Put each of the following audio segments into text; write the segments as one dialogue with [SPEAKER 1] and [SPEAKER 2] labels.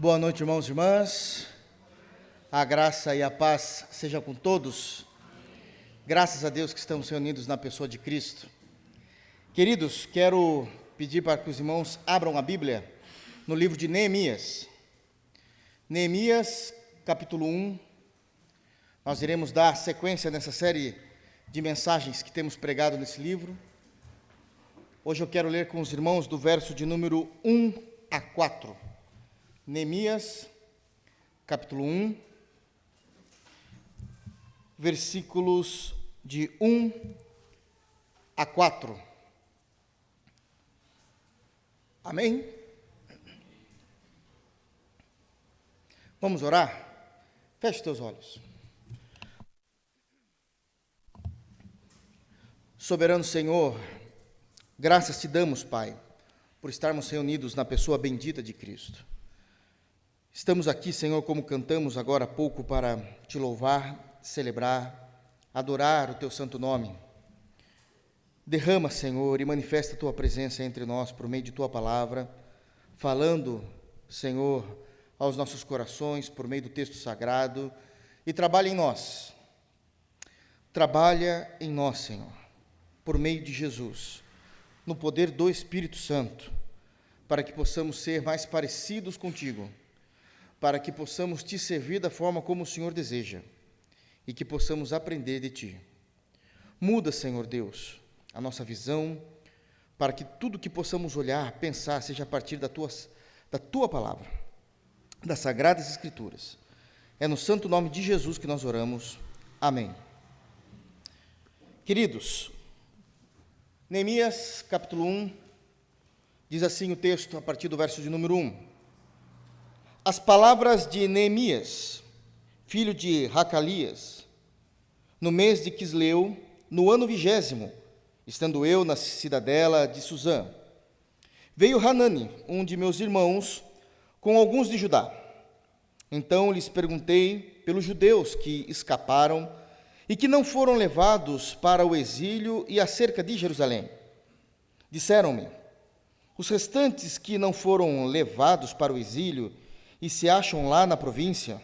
[SPEAKER 1] Boa noite, irmãos e irmãs. A graça e a paz sejam com todos. Graças a Deus que estamos reunidos na pessoa de Cristo. Queridos, quero pedir para que os irmãos abram a Bíblia no livro de Neemias. Neemias, capítulo 1. Nós iremos dar sequência nessa série de mensagens que temos pregado nesse livro. Hoje eu quero ler com os irmãos do verso de número 1 a 4. Neemias, capítulo 1, versículos de 1 a 4. Amém? Vamos orar? Feche teus olhos. Soberano Senhor, graças te damos, Pai, por estarmos reunidos na pessoa bendita de Cristo. Estamos aqui, Senhor, como cantamos agora há pouco, para te louvar, celebrar, adorar o teu santo nome. Derrama, Senhor, e manifesta a tua presença entre nós por meio de tua palavra, falando, Senhor, aos nossos corações por meio do texto sagrado, e trabalha em nós. Trabalha em nós, Senhor, por meio de Jesus, no poder do Espírito Santo, para que possamos ser mais parecidos contigo, para que possamos te servir da forma como o Senhor deseja e que possamos aprender de ti. Muda, Senhor Deus, a nossa visão, para que tudo que possamos olhar, pensar, seja a partir da tua palavra, das Sagradas Escrituras. É no santo nome de Jesus que nós oramos. Amém. Queridos, Neemias, capítulo 1, diz assim o texto, a partir do verso de número 1. As palavras de Neemias, filho de Racalias, no mês de Quisleu, no ano 20º, estando eu na cidadela de Suzã, veio Hanani, um de meus irmãos, com alguns de Judá. Então lhes perguntei pelos judeus que escaparam e que não foram levados para o exílio e acerca de Jerusalém. Disseram-me: os restantes que não foram levados para o exílio e se acham lá na província,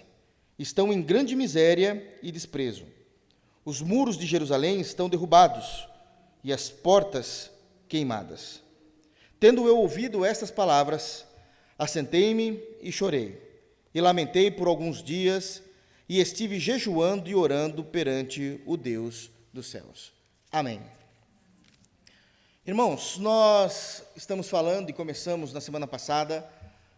[SPEAKER 1] estão em grande miséria e desprezo. Os muros de Jerusalém estão derrubados e as portas queimadas. Tendo eu ouvido estas palavras, assentei-me e chorei, e lamentei por alguns dias, e estive jejuando e orando perante o Deus dos céus. Amém. Irmãos, nós estamos falando e começamos na semana passada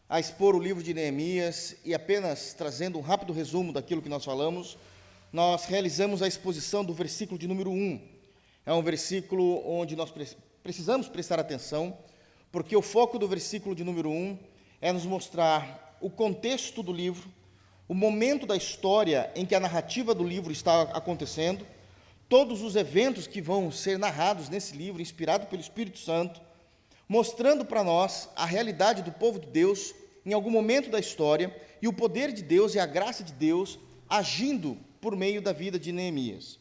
[SPEAKER 1] a expor o livro de Neemias, e apenas trazendo um rápido resumo daquilo que nós falamos, nós realizamos a exposição do versículo de número 1. É um versículo onde nós precisamos prestar atenção, porque o foco do versículo de número 1 é nos mostrar o contexto do livro, o momento da história em que a narrativa do livro está acontecendo, todos os eventos que vão ser narrados nesse livro, inspirado pelo Espírito Santo, mostrando para nós a realidade do povo de Deus em algum momento da história e o poder de Deus e a graça de Deus agindo por meio da vida de Neemias.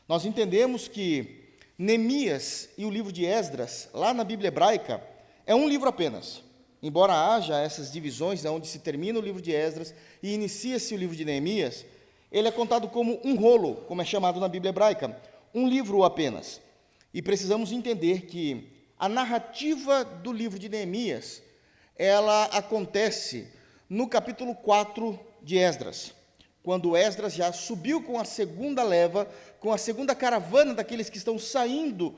[SPEAKER 1] Nós entendemos que Neemias e o livro de Esdras, lá na Bíblia hebraica, é um livro apenas. Embora haja essas divisões onde se termina o livro de Esdras e inicia-se o livro de Neemias, ele é contado como um rolo, como é chamado na Bíblia hebraica, um livro apenas. E precisamos entender que a narrativa do livro de Neemias, ela acontece no capítulo 4 de Esdras, quando Esdras já subiu com a segunda leva, com a segunda caravana daqueles que estão saindo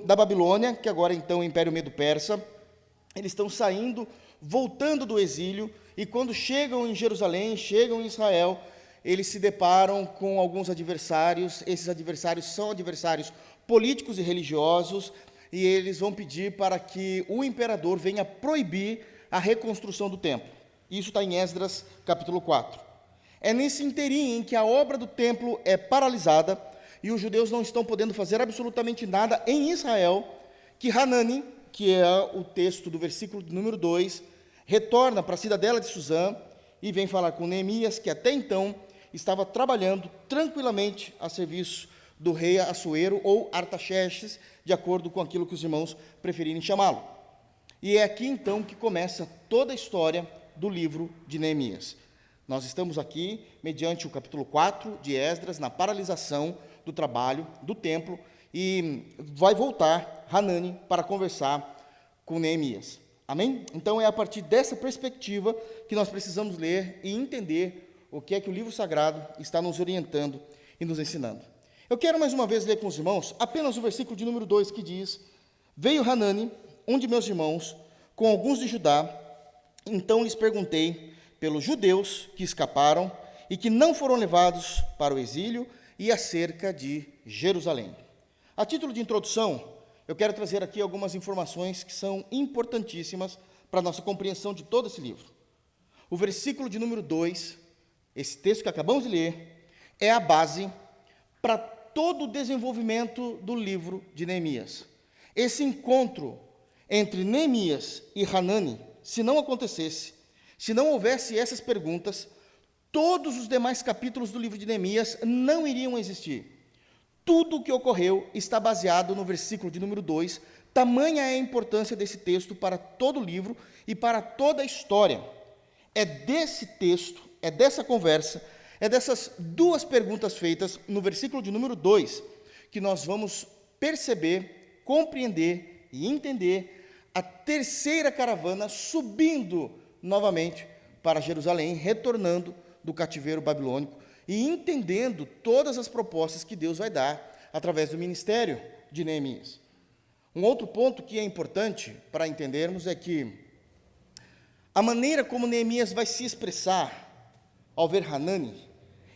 [SPEAKER 1] da Babilônia, que agora então é o Império Medo-Persa. Eles estão saindo, voltando do exílio, e quando chegam em Jerusalém, chegam em Israel, eles se deparam com alguns adversários. Esses adversários são adversários políticos e religiosos, e eles vão pedir para que o imperador venha proibir a reconstrução do templo. Isso está em Esdras, capítulo 4. É nesse interim em que a obra do templo é paralisada e os judeus não estão podendo fazer absolutamente nada em Israel, que Hanani, que é o texto do versículo número 2, retorna para a cidadela de Suzã e vem falar com Neemias, que até então estava trabalhando tranquilamente a serviço do rei Assuero ou Artaxerxes, de acordo com aquilo que os irmãos preferirem chamá-lo. E é aqui então que começa toda a história do livro de Neemias. Nós estamos aqui, mediante o capítulo 4 de Esdras, na paralisação do trabalho do templo, e vai voltar Hanani para conversar com Neemias. Amém? Então é a partir dessa perspectiva que nós precisamos ler e entender o que é que o livro sagrado está nos orientando e nos ensinando. Eu quero mais uma vez ler com os irmãos apenas o versículo de número 2, que diz: Veio Hanani, um de meus irmãos, com alguns de Judá. Então lhes perguntei pelos judeus que escaparam e que não foram levados para o exílio e acerca de Jerusalém. A título de introdução, eu quero trazer aqui algumas informações que são importantíssimas para a nossa compreensão de todo esse livro. O versículo de número 2, esse texto que acabamos de ler, é a base para todo o desenvolvimento do livro de Neemias. Esse encontro entre Neemias e Hanani, se não acontecesse, se não houvesse essas perguntas, todos os demais capítulos do livro de Neemias não iriam existir. Tudo o que ocorreu está baseado no versículo de número 2, tamanha é a importância desse texto para todo o livro e para toda a história. É desse texto, é dessa conversa, é dessas duas perguntas feitas no versículo de número 2, que nós vamos perceber, compreender e entender a terceira caravana subindo novamente para Jerusalém, retornando do cativeiro babilônico e entendendo todas as propostas que Deus vai dar através do ministério de Neemias. Um outro ponto que é importante para entendermos é que a maneira como Neemias vai se expressar ao ver Hanani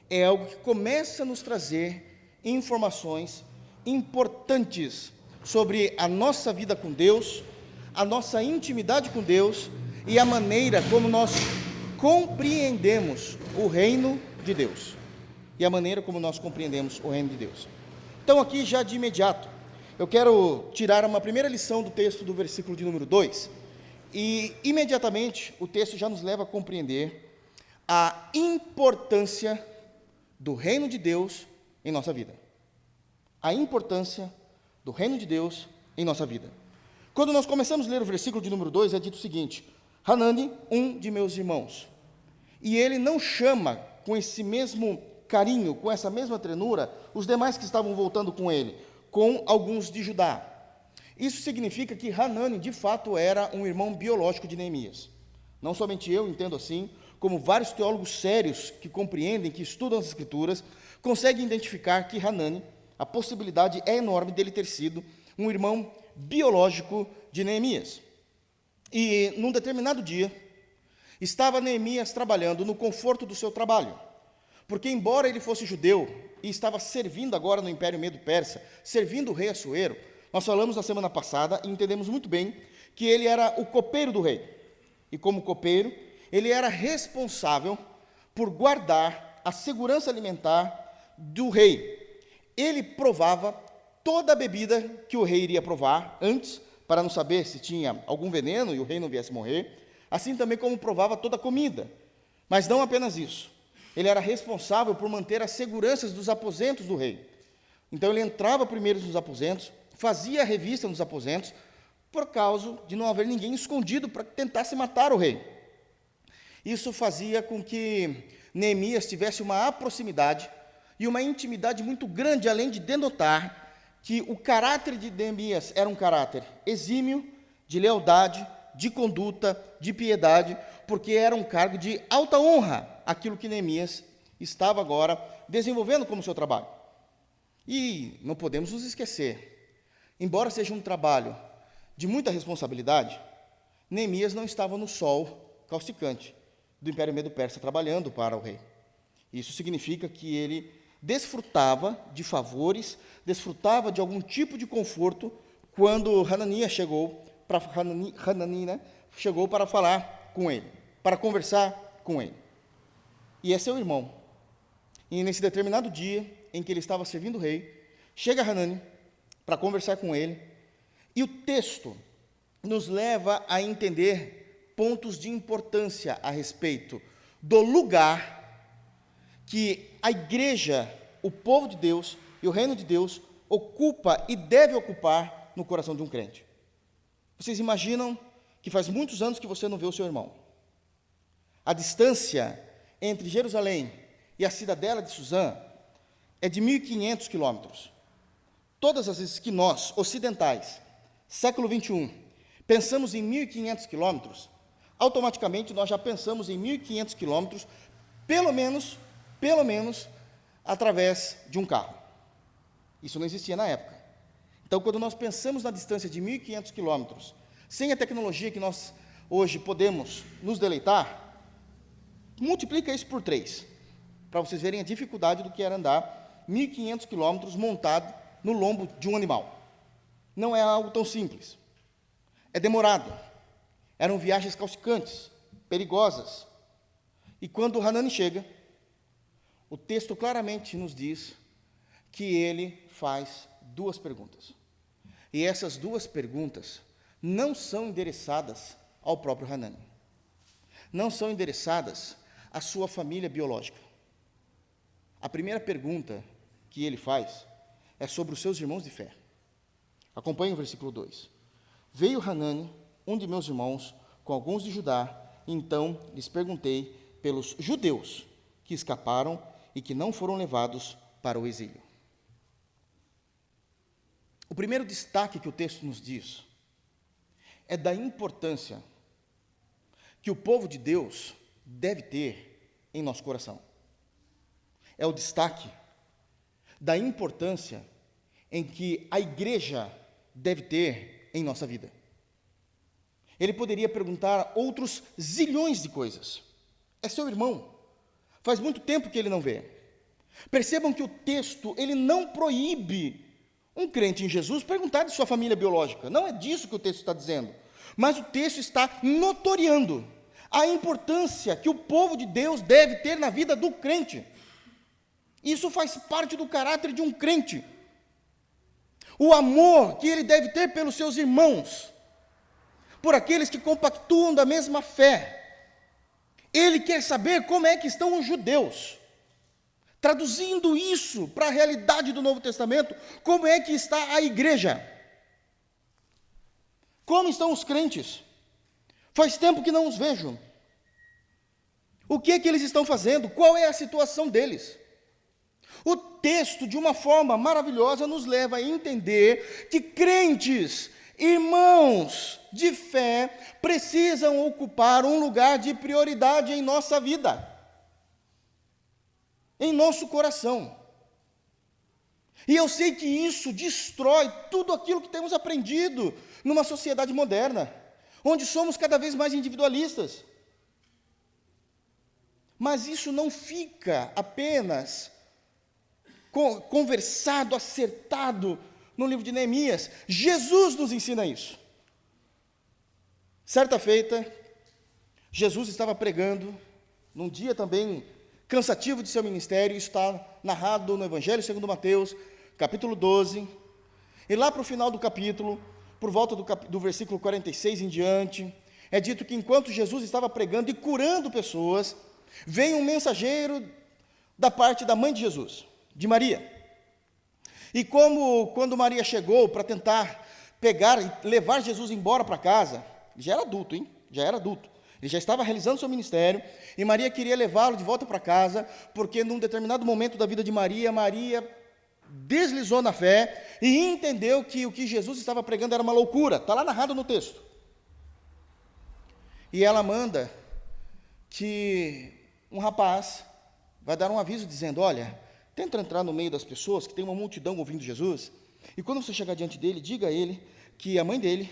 [SPEAKER 1] é algo que começa a nos trazer informações importantes sobre a nossa vida com Deus, a nossa intimidade com Deus e a maneira como nós compreendemos o reino de Deus. E a maneira como nós compreendemos o reino de Deus. Então, aqui, já de imediato, eu quero tirar uma primeira lição do texto do versículo de número 2, e imediatamente o texto já nos leva a compreender a importância do reino de Deus em nossa vida. A importância do reino de Deus em nossa vida. Quando nós começamos a ler o versículo de número 2, é dito o seguinte: Hanani, um de meus irmãos. E ele não chama com esse mesmo carinho, com essa mesma ternura, os demais que estavam voltando com ele, com alguns de Judá. Isso significa que Hanani, de fato, era um irmão biológico de Neemias. Não somente eu entendo assim, como vários teólogos sérios que compreendem, que estudam as Escrituras, conseguem identificar que Hanani, a possibilidade é enorme dele ter sido um irmão biológico de Neemias. E, num determinado dia, estava Neemias trabalhando no conforto do seu trabalho, porque, embora ele fosse judeu e estava servindo agora no Império Medo-Persa, servindo o rei Assuero, nós falamos na semana passada e entendemos muito bem que ele era o copeiro do rei. E, como copeiro, ele era responsável por guardar a segurança alimentar do rei. Ele provava toda a bebida que o rei iria provar antes, para não saber se tinha algum veneno e o rei não viesse morrer, assim também como provava toda a comida. Mas não apenas isso. Ele era responsável por manter as seguranças dos aposentos do rei. Então ele entrava primeiro nos aposentos, fazia a revista nos aposentos, por causa de não haver ninguém escondido para tentar se matar o rei. Isso fazia com que Neemias tivesse uma proximidade e uma intimidade muito grande, além de denotar que o caráter de Neemias era um caráter exímio, de lealdade, de conduta, de piedade, porque era um cargo de alta honra, aquilo que Neemias estava agora desenvolvendo como seu trabalho. E não podemos nos esquecer, embora seja um trabalho de muita responsabilidade, Neemias não estava no sol causticante do Império Medo-Persa trabalhando para o rei. Isso significa que ele desfrutava de favores, desfrutava de algum tipo de conforto quando Hanani chegou para falar com ele, para conversar com ele. E é seu irmão. E nesse determinado dia em que ele estava servindo o rei, chega Hanani para conversar com ele, e o texto nos leva a entender pontos de importância a respeito do lugar que a igreja, o povo de Deus e o reino de Deus ocupa e deve ocupar no coração de um crente. Vocês imaginam que faz muitos anos que você não vê o seu irmão. A distância entre Jerusalém e a cidadela de Suzã é de 1.500 quilômetros. Todas as vezes que nós, ocidentais, século 21, pensamos em 1.500 quilômetros, automaticamente nós já pensamos em 1.500 quilômetros, pelo menos, através de um carro. Isso não existia na época. Então, quando nós pensamos na distância de 1.500 quilômetros, sem a tecnologia que nós hoje podemos nos deleitar, multiplica isso por 3, para vocês verem a dificuldade do que era andar 1.500 quilômetros montado no lombo de um animal. Não é algo tão simples. É demorado. Eram viagens causticantes, perigosas. E quando Hanani chega, o texto claramente nos diz que ele faz 2 perguntas. E essas 2 perguntas não são endereçadas ao próprio Hanani. Não são endereçadas à sua família biológica. A primeira pergunta que ele faz é sobre os seus irmãos de fé. Acompanhe o versículo 2. Veio Hanani, um de meus irmãos, com alguns de Judá, e então lhes perguntei pelos judeus que escaparam e que não foram levados para o exílio. O primeiro destaque que o texto nos diz é da importância que o povo de Deus deve ter em nosso coração. É o destaque da importância em que a igreja deve ter em nossa vida. Ele poderia perguntar outros zilhões de coisas. É seu irmão. Faz muito tempo que ele não vê. Percebam que o texto, ele não proíbe um crente em Jesus perguntar de sua família biológica. Não é disso que o texto está dizendo. Mas o texto está notoriando a importância que o povo de Deus deve ter na vida do crente. Isso faz parte do caráter de um crente. O amor que ele deve ter pelos seus irmãos, por aqueles que compactuam da mesma fé. Ele quer saber como é que estão os judeus. Traduzindo isso para a realidade do Novo Testamento, como é que está a igreja? Como estão os crentes? Faz tempo que não os vejo. O que é que eles estão fazendo? Qual é a situação deles? O texto, de uma forma maravilhosa, nos leva a entender que crentes, irmãos de fé, precisam ocupar um lugar de prioridade em nossa vida, em nosso coração. E eu sei que isso destrói tudo aquilo que temos aprendido numa sociedade moderna, onde somos cada vez mais individualistas. Mas isso não fica apenas conversado, acertado no livro de Neemias. Jesus nos ensina isso. Certa feita, Jesus estava pregando, num dia também cansativo de seu ministério, isso está narrado no Evangelho segundo Mateus, capítulo 12, e lá para o final do capítulo, por volta do versículo 46 em diante, é dito que enquanto Jesus estava pregando e curando pessoas, veio um mensageiro da parte da mãe de Jesus, de Maria. E quando Maria chegou para tentar pegar e levar Jesus embora para casa, ele já era adulto, hein? Já era adulto. Ele já estava realizando seu ministério, e Maria queria levá-lo de volta para casa, porque num determinado momento da vida de Maria, Maria deslizou na fé e entendeu que o que Jesus estava pregando era uma loucura. Está lá narrado no texto. E ela manda que um rapaz vai dar um aviso dizendo: olha, tenta entrar no meio das pessoas, que tem uma multidão ouvindo Jesus, e quando você chegar diante dele, diga a ele que a mãe dele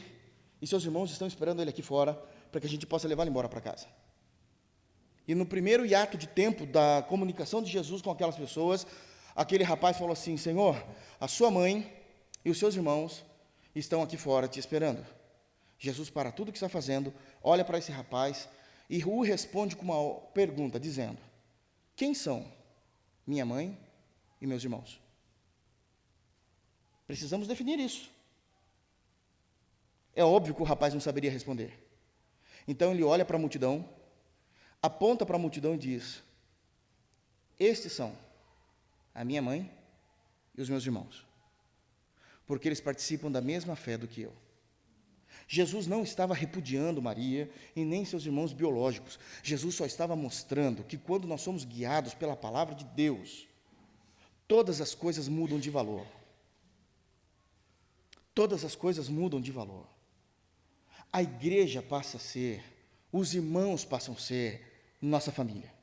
[SPEAKER 1] e seus irmãos estão esperando ele aqui fora, para que a gente possa levá-lo embora para casa. E no primeiro hiato de tempo da comunicação de Jesus com aquelas pessoas, aquele rapaz falou assim: Senhor, a sua mãe e os seus irmãos estão aqui fora te esperando. Jesus para tudo o que está fazendo, olha para esse rapaz e o responde com uma pergunta, dizendo: quem são minha mãe e meus irmãos? Precisamos definir isso. É óbvio que o rapaz não saberia responder. Então ele olha para a multidão, aponta para a multidão e diz: estes são a minha mãe e os meus irmãos, porque eles participam da mesma fé do que eu. Jesus não estava repudiando Maria e nem seus irmãos biológicos. Jesus só estava mostrando que quando nós somos guiados pela palavra de Deus, todas as coisas mudam de valor. Todas as coisas mudam de valor. A igreja passa a ser, os irmãos passam a ser nossa família.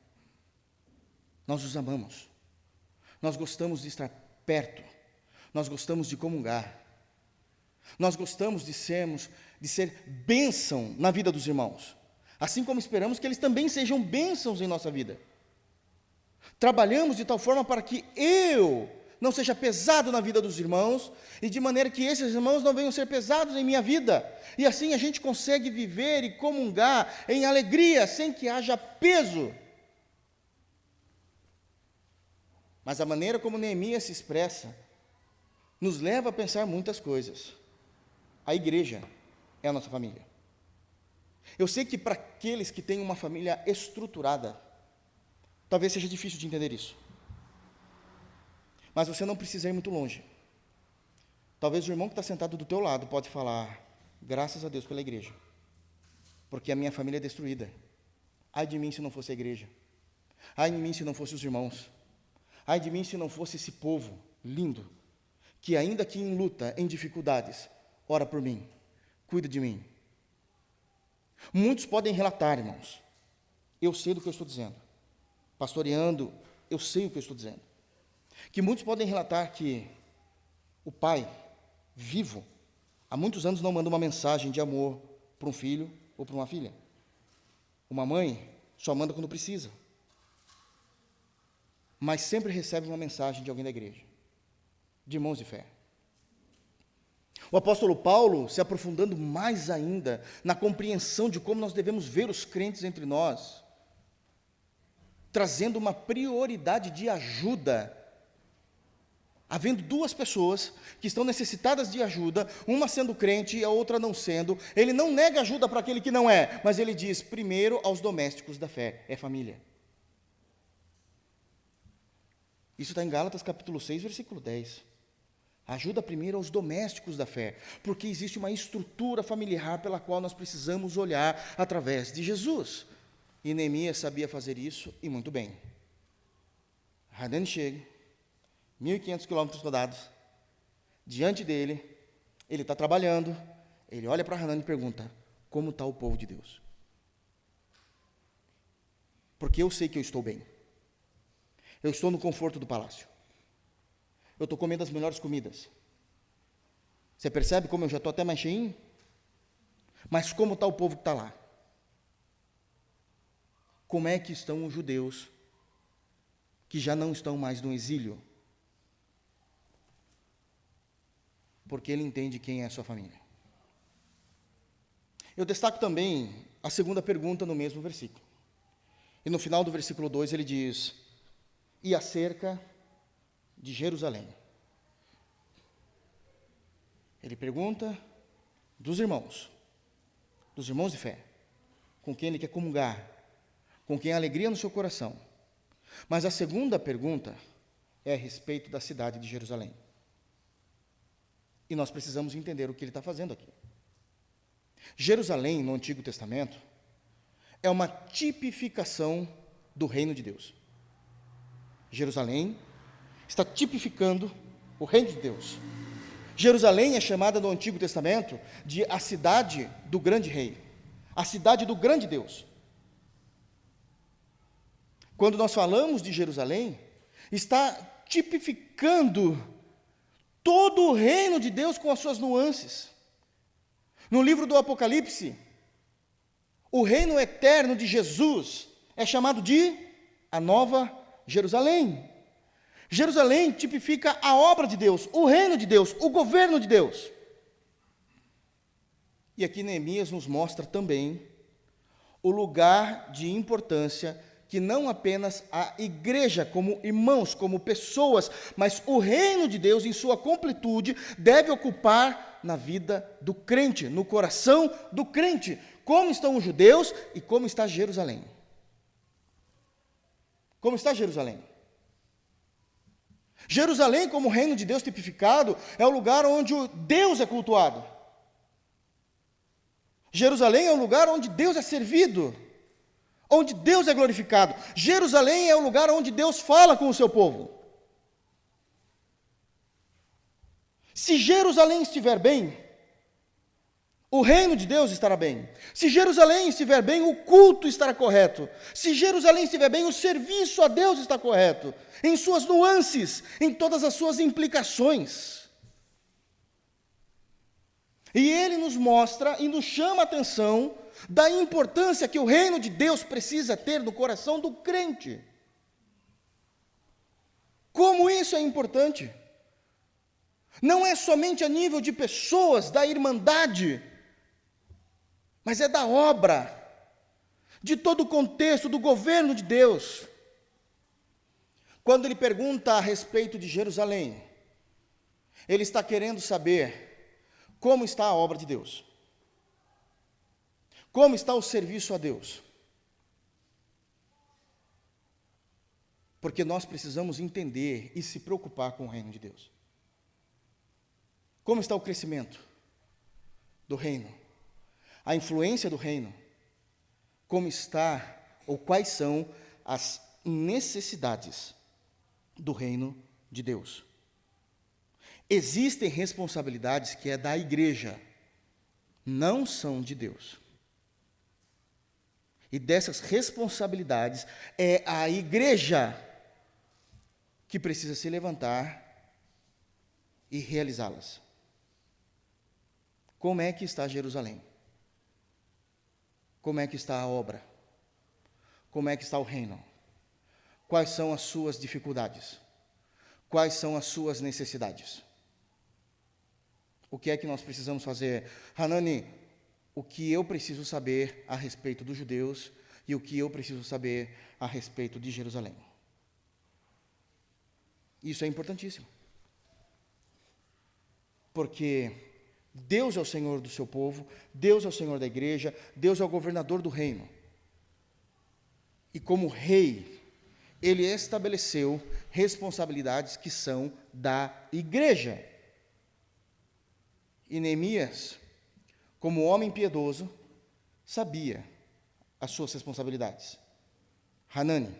[SPEAKER 1] Nós os amamos. Nós gostamos de estar perto. Nós gostamos de comungar. Nós gostamos de ser bênção na vida dos irmãos. Assim como esperamos que eles também sejam bênçãos em nossa vida. Trabalhamos de tal forma para que eu não seja pesado na vida dos irmãos, e de maneira que esses irmãos não venham ser pesados em minha vida. E assim a gente consegue viver e comungar em alegria, sem que haja peso. Mas a maneira como Neemias se expressa, nos leva a pensar muitas coisas. A igreja é a nossa família. Eu sei que para aqueles que têm uma família estruturada, talvez seja difícil de entender isso. Mas você não precisa ir muito longe. Talvez o irmão que está sentado do teu lado pode falar, graças a Deus pela igreja, porque a minha família é destruída. Ai de mim se não fosse a igreja. Ai de mim se não fosse os irmãos. Ai de mim se não fosse esse povo lindo, que ainda que em luta, em dificuldades, ora por mim, cuida de mim. Muitos podem relatar, irmãos, eu sei do que eu estou dizendo. Pastoreando, eu sei o que eu estou dizendo. Que muitos podem relatar que o pai, vivo, há muitos anos não manda uma mensagem de amor para um filho ou para uma filha. Uma mãe só manda quando precisa. Mas sempre recebe uma mensagem de alguém da igreja, de irmãos de fé. O apóstolo Paulo, se aprofundando mais ainda na compreensão de como nós devemos ver os crentes entre nós, trazendo uma prioridade de ajuda, havendo duas pessoas que estão necessitadas de ajuda, uma sendo crente e a outra não sendo, ele não nega ajuda para aquele que não é, mas ele diz, primeiro aos domésticos da fé, é família. Isso está em Gálatas capítulo 6, versículo 10. Ajuda primeiro aos domésticos da fé, porque existe uma estrutura familiar pela qual nós precisamos olhar através de Jesus. E Neemias sabia fazer isso, e muito bem. Hanani chega, 1.500 quilômetros rodados, diante dele, ele está trabalhando, ele olha para Hanani e pergunta, como está o povo de Deus? Porque eu sei que eu estou bem. Eu estou no conforto do palácio. Eu estou comendo as melhores comidas. Você percebe como eu já estou até mais cheinho? Mas como está o povo que está lá? Como é que estão os judeus que já não estão mais no exílio? Porque ele entende quem é a sua família. Eu destaco também a segunda pergunta no mesmo versículo. E no final do versículo 2 ele diz, e acerca de Jerusalém. Ele pergunta dos irmãos de fé, com quem ele quer comungar, com quem há alegria no seu coração. Mas a segunda pergunta é a respeito da cidade de Jerusalém. E nós precisamos entender o que ele está fazendo aqui. Jerusalém, no Antigo Testamento, é uma tipificação do reino de Deus. Jerusalém está tipificando o reino de Deus. Jerusalém é chamada no Antigo Testamento de a cidade do grande rei, a cidade do grande Deus. Quando nós falamos de Jerusalém, está tipificando todo o reino de Deus com as suas nuances. No livro do Apocalipse, o reino eterno de Jesus é chamado de a Nova Jerusalém. Jerusalém tipifica a obra de Deus, o reino de Deus, o governo de Deus. E aqui Neemias nos mostra também o lugar de importância que não apenas a igreja, como irmãos, como pessoas, mas o reino de Deus em sua completude deve ocupar na vida do crente, no coração do crente. Como estão os judeus e como está Jerusalém? Como está Jerusalém? Jerusalém, como reino de Deus tipificado, é o lugar onde o Deus é cultuado. Jerusalém é o lugar onde Deus é servido, onde Deus é glorificado. Jerusalém é o lugar onde Deus fala com o seu povo. Se Jerusalém estiver bem, o reino de Deus estará bem. Se Jerusalém estiver bem, o culto estará correto. Se Jerusalém estiver bem, o serviço a Deus está correto, em suas nuances, em todas as suas implicações. E ele nos mostra e nos chama a atenção da importância que o reino de Deus precisa ter no coração do crente. Como isso é importante? Não é somente a nível de pessoas, da irmandade, mas é da obra, de todo o contexto, do governo de Deus. Quando ele pergunta a respeito de Jerusalém, ele está querendo saber como está a obra de Deus, como está o serviço a Deus. Porque nós precisamos entender e se preocupar com o reino de Deus. Como está o crescimento do reino? A influência do reino? Como está, ou quais são as necessidades do reino de Deus? Existem responsabilidades que é da igreja, não são de Deus. E dessas responsabilidades é a igreja que precisa se levantar e realizá-las. Como é que está Jerusalém? Como é que está a obra? Como é que está o reino? Quais são as suas dificuldades? Quais são as suas necessidades? O que é que nós precisamos fazer? Hanani, o que eu preciso saber a respeito dos judeus e o que eu preciso saber a respeito de Jerusalém? Isso é importantíssimo. Porque Deus é o Senhor do seu povo, Deus é o Senhor da igreja, Deus é o governador do reino. E como rei, ele estabeleceu responsabilidades que são da igreja. E Neemias, como homem piedoso, sabia as suas responsabilidades. Hanani,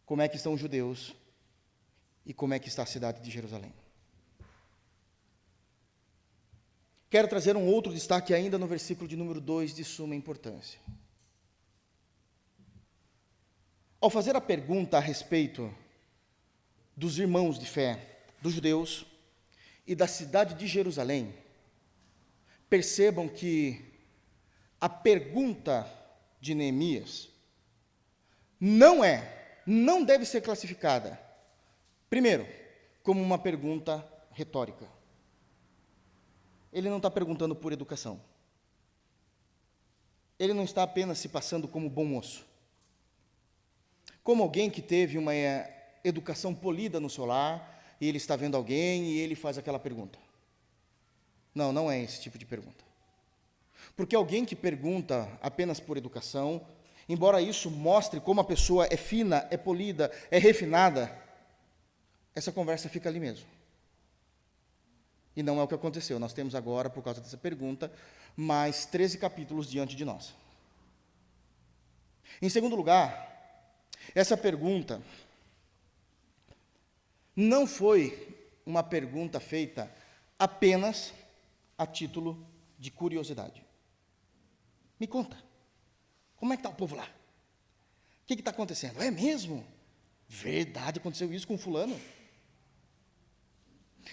[SPEAKER 1] como é que estão os judeus e como é que está a cidade de Jerusalém? Quero trazer um outro destaque ainda no versículo de número 2, de suma importância. Ao fazer a pergunta a respeito dos irmãos de fé, dos judeus e da cidade de Jerusalém, percebam que a pergunta de Neemias não deve ser classificada, primeiro, como uma pergunta retórica. Ele não está perguntando por educação. Ele não está apenas se passando como bom moço. Como alguém que teve uma educação polida no seu lar, e ele está vendo alguém e ele faz aquela pergunta. Não, não é esse tipo de pergunta. Porque alguém que pergunta apenas por educação, embora isso mostre como a pessoa é fina, é polida, é refinada, essa conversa fica ali mesmo. E não é o que aconteceu. Nós temos agora, por causa dessa pergunta, mais 13 capítulos diante de nós. Em segundo lugar, essa pergunta não foi uma pergunta feita apenas a título de curiosidade. Me conta, como é que está o povo lá? O que está acontecendo? É mesmo? Verdade, aconteceu isso com fulano?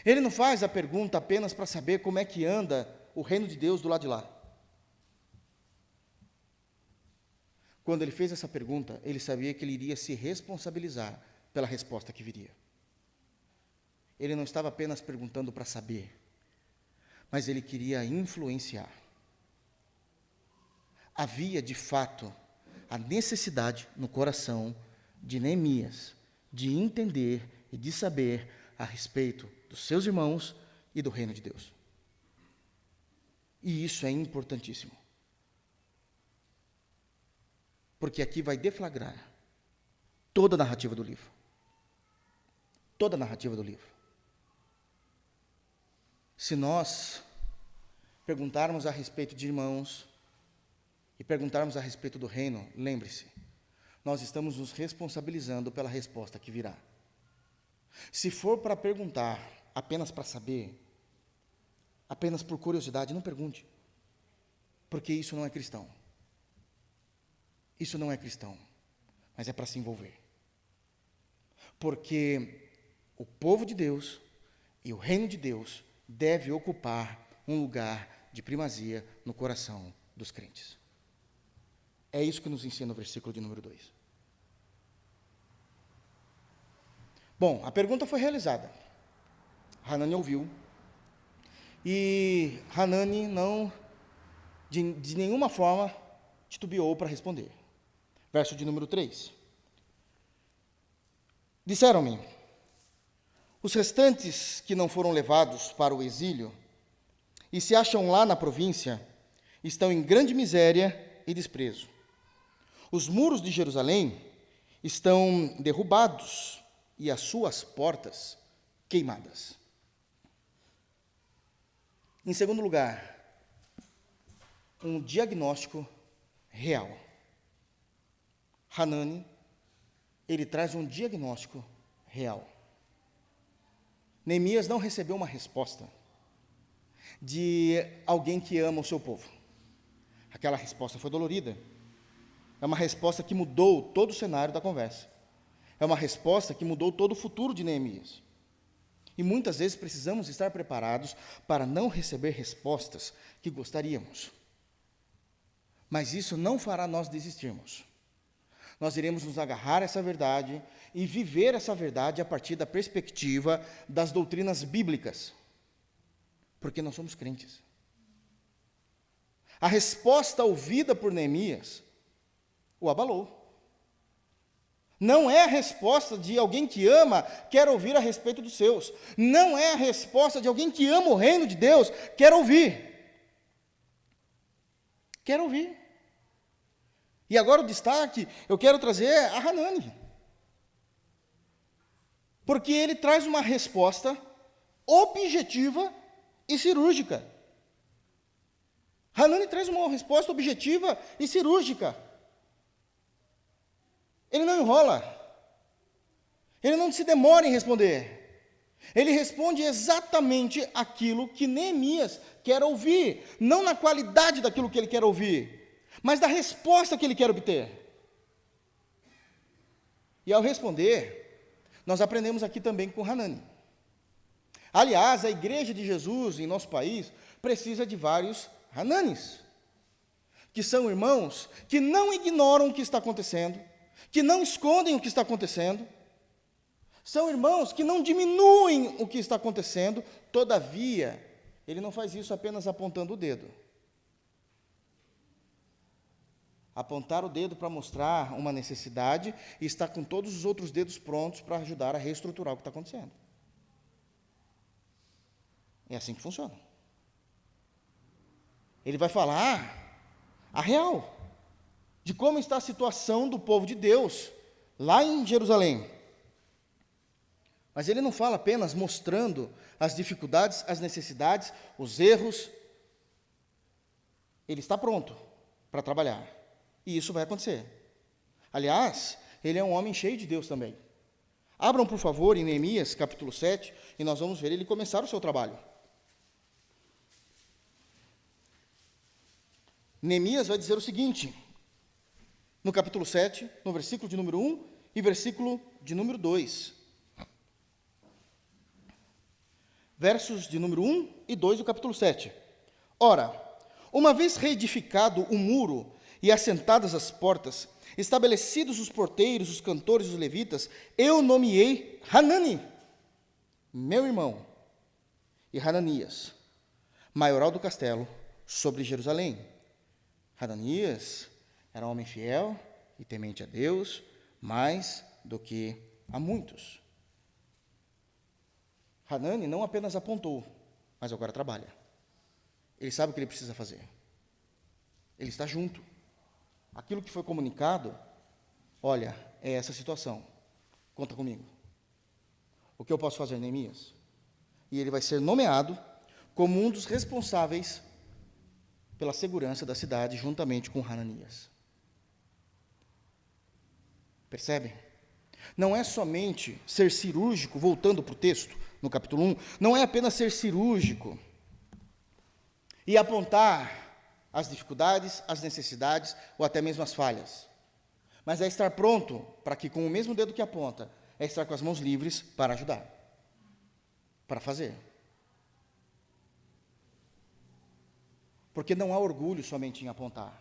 [SPEAKER 1] Ele não faz a pergunta apenas para saber como é que anda o reino de Deus do lado de lá. Quando ele fez essa pergunta, ele sabia que ele iria se responsabilizar pela resposta que viria. Ele não estava apenas perguntando para saber, mas ele queria influenciar. Havia, de fato, a necessidade no coração de Neemias de entender e de saber a respeito dos seus irmãos e do reino de Deus. E isso é importantíssimo. Porque aqui vai deflagrar toda a narrativa do livro. Toda a narrativa do livro. Se nós perguntarmos a respeito de irmãos e perguntarmos a respeito do reino, lembre-se, nós estamos nos responsabilizando pela resposta que virá. Se for para perguntar apenas para saber, apenas por curiosidade, não pergunte, porque isso não é cristão. Isso não é cristão, mas é para se envolver. Porque o povo de Deus e o reino de Deus deve ocupar um lugar de primazia no coração dos crentes. É isso que nos ensina o versículo de número 2. Bom, a pergunta foi realizada. Hanani ouviu. E Hanani não, de nenhuma forma, titubeou para responder. Verso de número 3. Disseram-me, os restantes que não foram levados para o exílio e se acham lá na província, estão em grande miséria e desprezo. Os muros de Jerusalém estão derrubados e as suas portas queimadas. Em segundo lugar, um diagnóstico real. Hanani, ele traz um diagnóstico real. Neemias não recebeu uma resposta de alguém que ama o seu povo. Aquela resposta foi dolorida. É uma resposta que mudou todo o cenário da conversa. É uma resposta que mudou todo o futuro de Neemias. E muitas vezes precisamos estar preparados para não receber respostas que gostaríamos. Mas isso não fará nós desistirmos. Nós iremos nos agarrar a essa verdade e viver essa verdade a partir da perspectiva das doutrinas bíblicas. Porque nós somos crentes. A resposta ouvida por Neemias o abalou. Não é a resposta de alguém que ama, quer ouvir a respeito dos seus. Não é a resposta de alguém que ama o reino de Deus, quer ouvir. Quer ouvir. E agora o destaque, eu quero trazer a Hanani. Porque ele traz uma resposta objetiva e cirúrgica. Hanani traz uma resposta objetiva e cirúrgica. Ele não enrola. Ele não se demora em responder. Ele responde exatamente aquilo que Neemias quer ouvir, não na qualidade daquilo que ele quer ouvir, mas da resposta que ele quer obter. E ao responder, nós aprendemos aqui também com Hanani. Aliás, a igreja de Jesus em nosso país precisa de vários Hananis, que são irmãos que não ignoram o que está acontecendo, que não escondem o que está acontecendo, são irmãos que não diminuem o que está acontecendo, todavia, ele não faz isso apenas apontando o dedo. Apontar o dedo para mostrar uma necessidade e está com todos os outros dedos prontos para ajudar a reestruturar o que está acontecendo. É assim que funciona. Ele vai falar a real de como está a situação do povo de Deus lá em Jerusalém. Mas ele não fala apenas mostrando as dificuldades, as necessidades, os erros. Ele está pronto para trabalhar. E isso vai acontecer. Aliás, ele é um homem cheio de Deus também. Abram, por favor, em Neemias, capítulo 7, e nós vamos ver ele começar o seu trabalho. Neemias vai dizer o seguinte, no capítulo 7, no versículo de número 1 e versículo de número 2. Versos de número 1 e 2 do capítulo 7. Ora, uma vez reedificado o muro e assentadas as portas, estabelecidos os porteiros, os cantores, os levitas, eu nomeei Hanani, meu irmão, e Hananias, maioral do castelo, sobre Jerusalém. Hananias era um homem fiel e temente a Deus, mais do que a muitos. Hanani não apenas apontou, mas agora trabalha. Ele sabe o que ele precisa fazer. Ele está junto. Aquilo que foi comunicado, olha, é essa situação. Conta comigo. O que eu posso fazer, Neemias? E ele vai ser nomeado como um dos responsáveis pela segurança da cidade, juntamente com Hananias. Percebem? Não é somente ser cirúrgico, voltando para o texto, no capítulo 1, não é apenas ser cirúrgico e apontar as dificuldades, as necessidades ou até mesmo as falhas, mas é estar pronto para que, com o mesmo dedo que aponta, é estar com as mãos livres para ajudar, para fazer. Porque não há orgulho somente em apontar,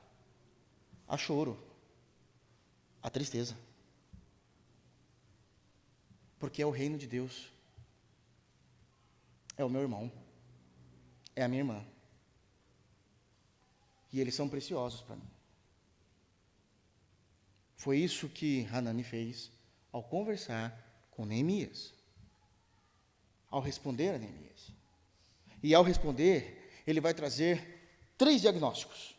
[SPEAKER 1] há choro, há tristeza. Porque é o reino de Deus, é o meu irmão, é a minha irmã, e eles são preciosos para mim. Foi isso que Hanani fez ao conversar com Neemias, ao responder a Neemias. E ao responder, ele vai trazer 3 diagnósticos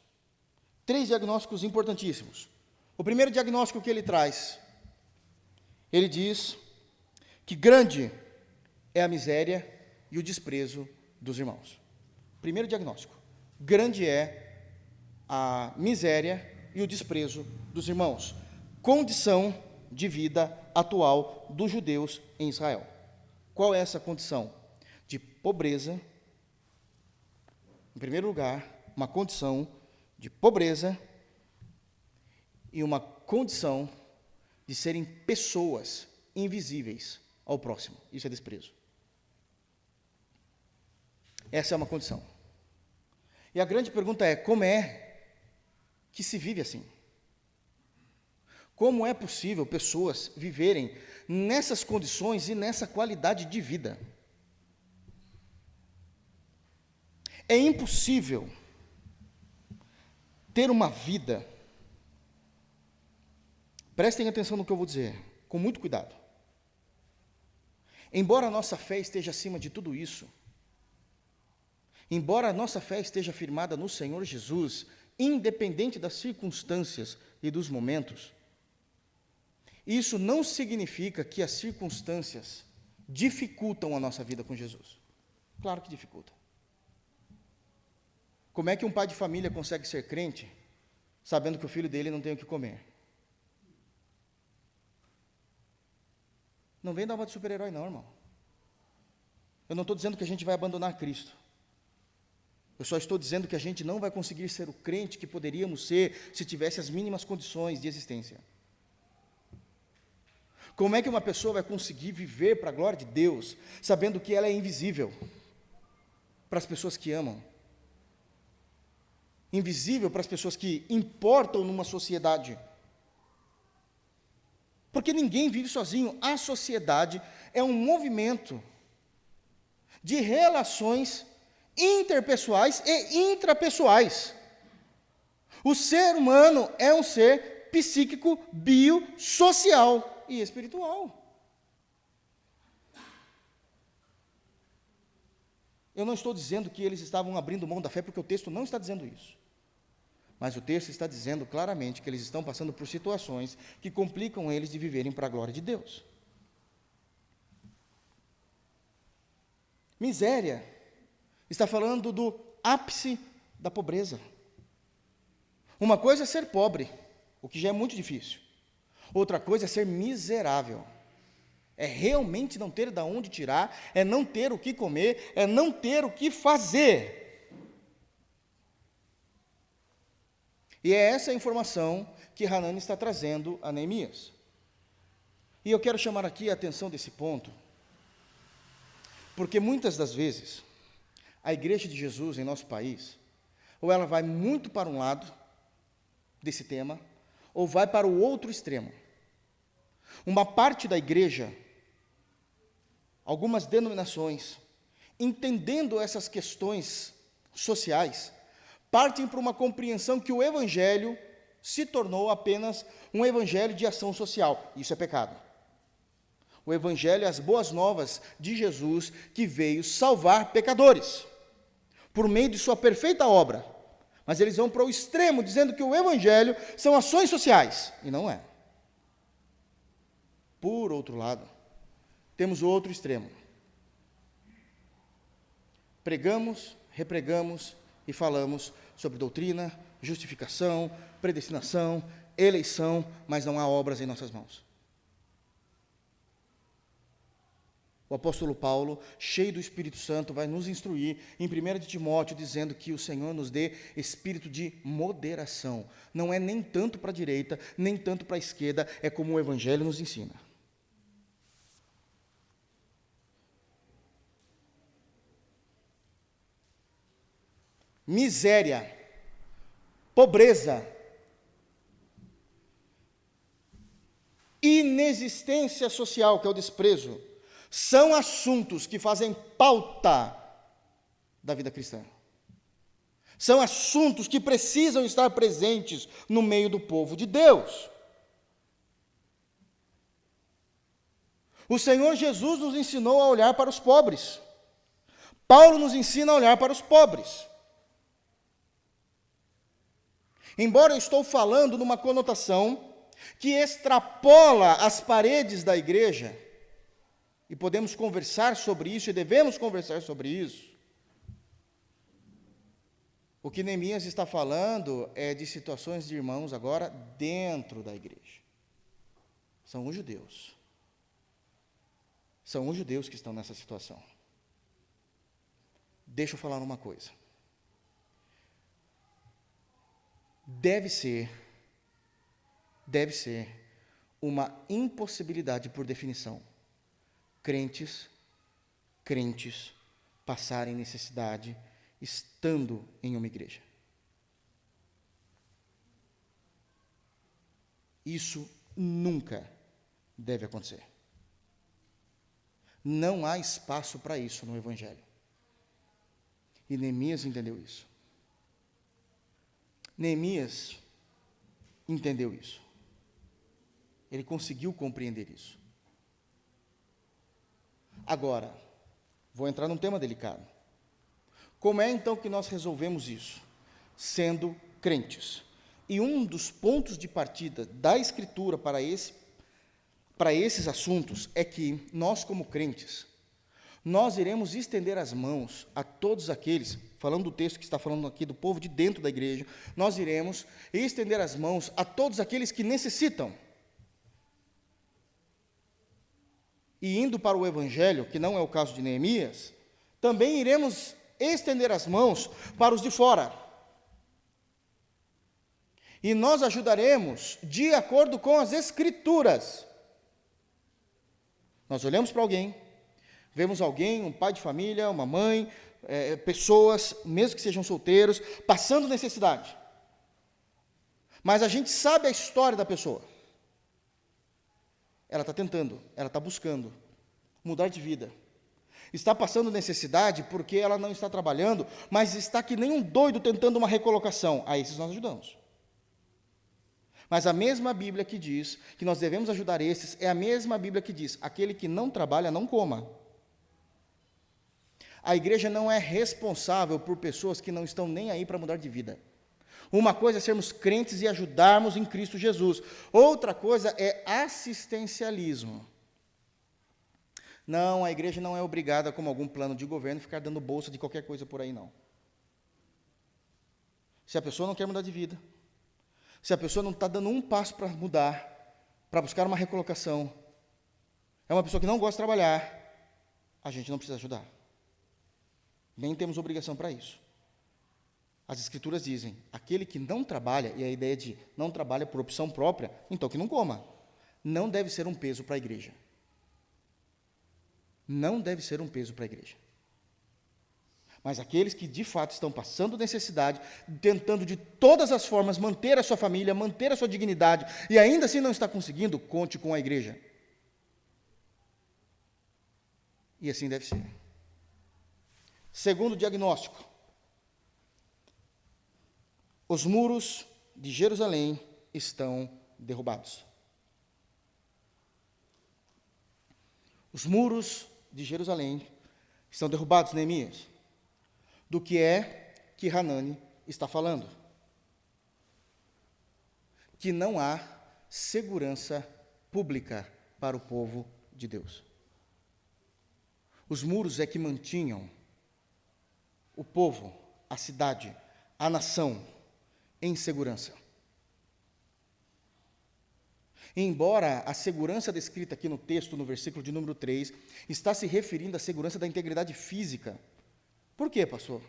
[SPEAKER 1] importantíssimos. O primeiro diagnóstico que ele traz, ele diz que grande é a miséria e o desprezo dos irmãos. Primeiro diagnóstico, grande é a miséria e o desprezo dos irmãos. Condição de vida atual dos judeus em Israel. Qual é essa condição? De pobreza, em primeiro lugar, uma condição de pobreza e uma condição de serem pessoas invisíveis ao próximo. Isso é desprezo. Essa é uma condição. E a grande pergunta é, como é que se vive assim? Como é possível pessoas viverem nessas condições e nessa qualidade de vida? É impossível ter uma vida, prestem atenção no que eu vou dizer, com muito cuidado. Embora a nossa fé esteja acima de tudo isso, embora a nossa fé esteja firmada no Senhor Jesus, independente das circunstâncias e dos momentos, isso não significa que as circunstâncias dificultam a nossa vida com Jesus. Claro que dificulta. Como é que um pai de família consegue ser crente, sabendo que o filho dele não tem o que comer? Não vem dar uma de super-herói não, irmão. Eu não estou dizendo que a gente vai abandonar Cristo. Eu só estou dizendo que a gente não vai conseguir ser o crente que poderíamos ser se tivesse as mínimas condições de existência. Como é que uma pessoa vai conseguir viver para a glória de Deus, sabendo que ela é invisível para as pessoas que amam? Invisível para as pessoas que importam numa sociedade? Porque ninguém vive sozinho. A sociedade é um movimento de relações interpessoais e intrapessoais. O ser humano é um ser psíquico, biosocial e espiritual. Eu não estou dizendo que eles estavam abrindo mão da fé, porque o texto não está dizendo isso. Mas o texto está dizendo claramente que eles estão passando por situações que complicam eles de viverem para a glória de Deus. Miséria está falando do ápice da pobreza. Uma coisa é ser pobre, o que já é muito difícil. Outra coisa é ser miserável. É realmente não ter de onde tirar, é não ter o que comer, é não ter o que fazer. E é essa a informação que Hanani está trazendo a Neemias. E eu quero chamar aqui a atenção desse ponto, porque muitas das vezes, a igreja de Jesus em nosso país, ou ela vai muito para um lado desse tema, ou vai para o outro extremo. Uma parte da igreja, algumas denominações, entendendo essas questões sociais, partem para uma compreensão que o evangelho se tornou apenas um evangelho de ação social. Isso é pecado. O evangelho é as boas novas de Jesus, que veio salvar pecadores, por meio de sua perfeita obra. Mas eles vão para o extremo, dizendo que o evangelho são ações sociais, e não é. Por outro lado, temos o outro extremo. Pregamos, repregamos e falamos sobre doutrina, justificação, predestinação, eleição, mas não há obras em nossas mãos. O apóstolo Paulo, cheio do Espírito Santo, vai nos instruir em 1 de Timóteo, dizendo que o Senhor nos dê espírito de moderação. Não é nem tanto para a direita, nem tanto para a esquerda, é como o Evangelho nos ensina. Miséria, pobreza, inexistência social, que é o desprezo, são assuntos que fazem pauta da vida cristã. São assuntos que precisam estar presentes no meio do povo de Deus. O Senhor Jesus nos ensinou a olhar para os pobres. Paulo nos ensina a olhar para os pobres. Embora eu estou falando numa conotação que extrapola as paredes da igreja, e podemos conversar sobre isso, e devemos conversar sobre isso, o que Neemias está falando é de situações de irmãos agora dentro da igreja. São os judeus. São os judeus que estão nessa situação. Deixa eu falar uma coisa. Deve ser uma impossibilidade por definição crentes passarem necessidade estando em uma igreja. Isso nunca deve acontecer. Não há espaço para isso no Evangelho. E Neemias entendeu isso. Neemias entendeu isso. Ele conseguiu compreender isso. Agora, vou entrar num tema delicado. Como é então que nós resolvemos isso? Sendo crentes. E um dos pontos de partida da Escritura para esses assuntos é que nós, como crentes, nós iremos estender as mãos a todos aqueles, falando do texto que está falando aqui do povo de dentro da igreja, nós iremos estender as mãos a todos aqueles que necessitam. E indo para o Evangelho, que não é o caso de Neemias, também iremos estender as mãos para os de fora. E nós ajudaremos de acordo com as Escrituras. Nós olhamos para alguém, vemos alguém, um pai de família, uma mãe, pessoas, mesmo que sejam solteiros, passando necessidade. Mas a gente sabe a história da pessoa. Ela está tentando, ela está buscando mudar de vida. Está passando necessidade porque ela não está trabalhando, mas está que nem um doido tentando uma recolocação. A esses nós ajudamos. Mas a mesma Bíblia que diz que nós devemos ajudar esses, é a mesma Bíblia que diz, aquele que não trabalha, não coma. A igreja não é responsável por pessoas que não estão nem aí para mudar de vida. Uma coisa é sermos crentes e ajudarmos em Cristo Jesus. Outra coisa é assistencialismo. Não, a igreja não é obrigada, como algum plano de governo, ficar dando bolsa de qualquer coisa por aí, não. Se a pessoa não quer mudar de vida, se a pessoa não está dando um passo para mudar, para buscar uma recolocação, é uma pessoa que não gosta de trabalhar, a gente não precisa ajudar. Nem temos obrigação para isso. As Escrituras dizem, aquele que não trabalha, e a ideia de não trabalha por opção própria, então que não coma. Não deve ser um peso para a igreja. Não deve ser um peso para a igreja. Mas aqueles que de fato estão passando necessidade, tentando de todas as formas manter a sua família, manter a sua dignidade, e ainda assim não está conseguindo, conte com a igreja. E assim deve ser. Segundo diagnóstico, os muros de Jerusalém estão derrubados. Os muros de Jerusalém estão derrubados, Neemias. Do que é que Hanani está falando? Que não há segurança pública para o povo de Deus. Os muros é que mantinham o povo, a cidade, a nação em segurança. Embora a segurança descrita aqui no texto, no versículo de número 3, está se referindo à segurança da integridade física. Por quê, pastor?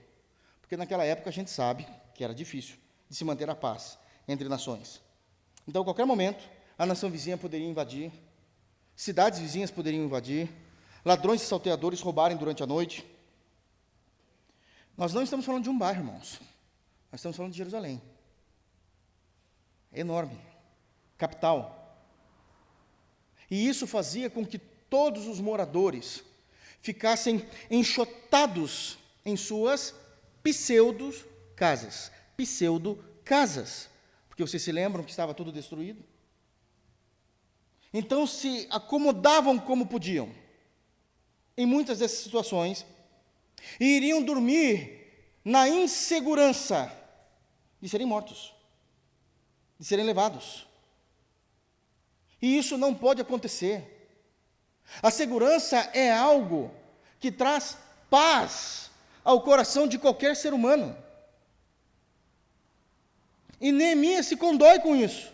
[SPEAKER 1] Porque naquela época a gente sabe que era difícil de se manter a paz entre nações. Então, a qualquer momento, a nação vizinha poderia invadir, cidades vizinhas poderiam invadir, ladrões e salteadores roubarem durante a noite. Nós não estamos falando de um bairro, irmãos. Nós estamos falando de Jerusalém. É enorme. Capital. E isso fazia com que todos os moradores ficassem enxotados em suas pseudo-casas. Pseudo-casas. Porque vocês se lembram que estava tudo destruído? Então se acomodavam como podiam, em muitas dessas situações, e iriam dormir na insegurança de serem mortos, de serem levados. E isso não pode acontecer. A segurança é algo que traz paz ao coração de qualquer ser humano. E Neemias se condói com isso.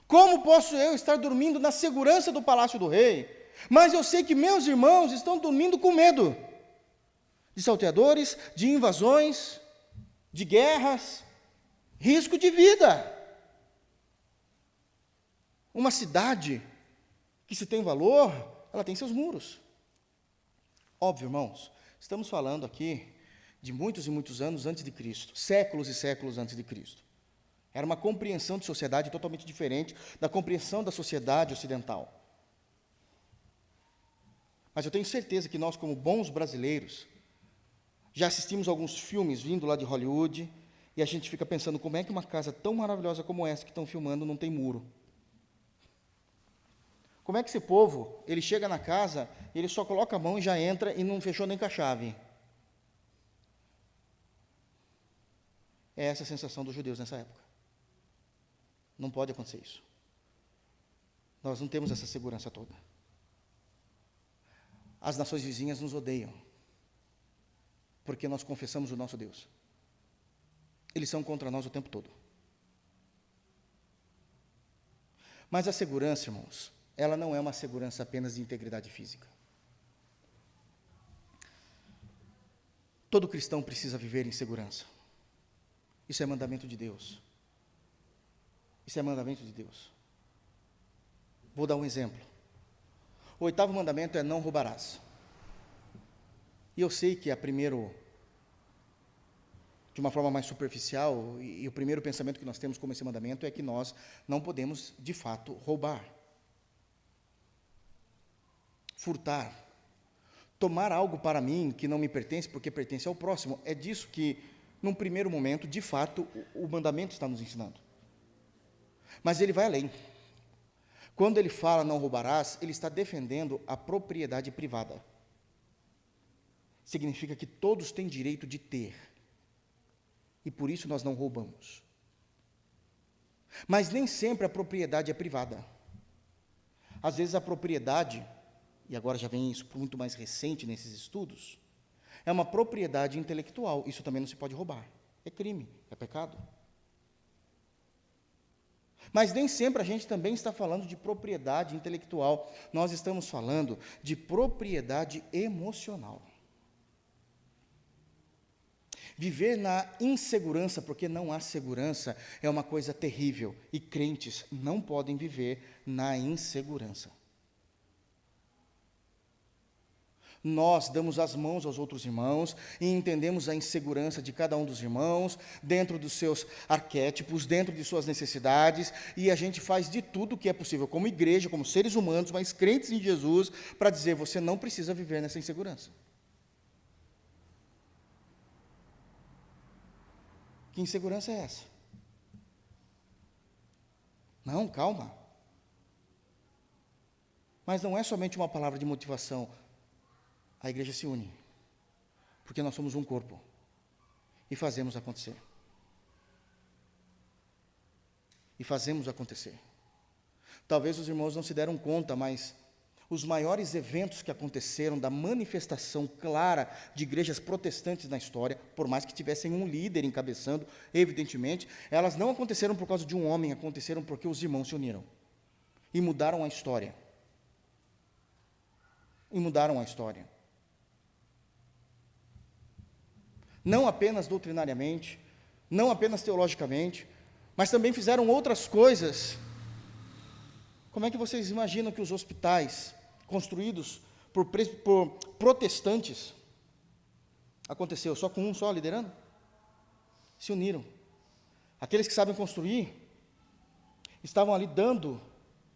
[SPEAKER 1] Como posso eu estar dormindo na segurança do palácio do rei, mas eu sei que meus irmãos estão dormindo com medo de salteadores, de invasões, de guerras, risco de vida. Uma cidade que se tem valor, ela tem seus muros. Óbvio, irmãos, estamos falando aqui de muitos e muitos anos antes de Cristo, séculos e séculos antes de Cristo. Era uma compreensão de sociedade totalmente diferente da compreensão da sociedade ocidental. Mas eu tenho certeza que nós, como bons brasileiros, já assistimos alguns filmes vindo lá de Hollywood, e a gente fica pensando como é que uma casa tão maravilhosa como essa que estão filmando não tem muro. Como é que esse povo, ele chega na casa, ele só coloca a mão e já entra e não fechou nem com a chave? É essa a sensação dos judeus nessa época. Não pode acontecer isso. Nós não temos essa segurança toda. As nações vizinhas nos odeiam, porque nós confessamos o nosso Deus. Eles são contra nós o tempo todo. Mas a segurança, irmãos, ela não é uma segurança apenas de integridade física. Todo cristão precisa viver em segurança. Isso é mandamento de Deus. Isso é mandamento de Deus. Vou dar um exemplo. O 8º mandamento é não roubarás. E eu sei que de uma forma mais superficial, e o primeiro pensamento que nós temos como esse mandamento é que nós não podemos, de fato, roubar. Furtar. Tomar algo para mim que não me pertence porque pertence ao próximo. É disso que, num primeiro momento, de fato, o mandamento está nos ensinando. Mas ele vai além. Quando ele fala não roubarás, ele está defendendo a propriedade privada. Significa que todos têm direito de ter. E por isso nós não roubamos. Mas nem sempre a propriedade é privada. Às vezes a propriedade, e agora já vem isso muito mais recente nesses estudos, é uma propriedade intelectual. Isso também não se pode roubar. É crime, é pecado. Mas nem sempre a gente também está falando de propriedade intelectual. Nós estamos falando de propriedade emocional. Viver na insegurança, porque não há segurança, é uma coisa terrível. E crentes não podem viver na insegurança. Nós damos as mãos aos outros irmãos e entendemos a insegurança de cada um dos irmãos, dentro dos seus arquétipos, dentro de suas necessidades, e a gente faz de tudo o que é possível, como igreja, como seres humanos, mas crentes em Jesus, para dizer, você não precisa viver nessa insegurança. Que insegurança é essa? Não, calma. Mas não é somente uma palavra de motivação. A igreja se une, porque nós somos um corpo, e fazemos acontecer. E fazemos acontecer. Talvez os irmãos não se deram conta, mas Os maiores eventos que aconteceram da manifestação clara de igrejas protestantes na história, por mais que tivessem um líder encabeçando, evidentemente, elas não aconteceram por causa de um homem, aconteceram porque os irmãos se uniram e mudaram a história. E mudaram a história. Não apenas doutrinariamente, não apenas teologicamente, mas também fizeram outras coisas. Como é que vocês imaginam que os hospitais construídos por protestantes aconteceu? Só com um só liderando? Se uniram. Aqueles que sabem construir estavam ali dando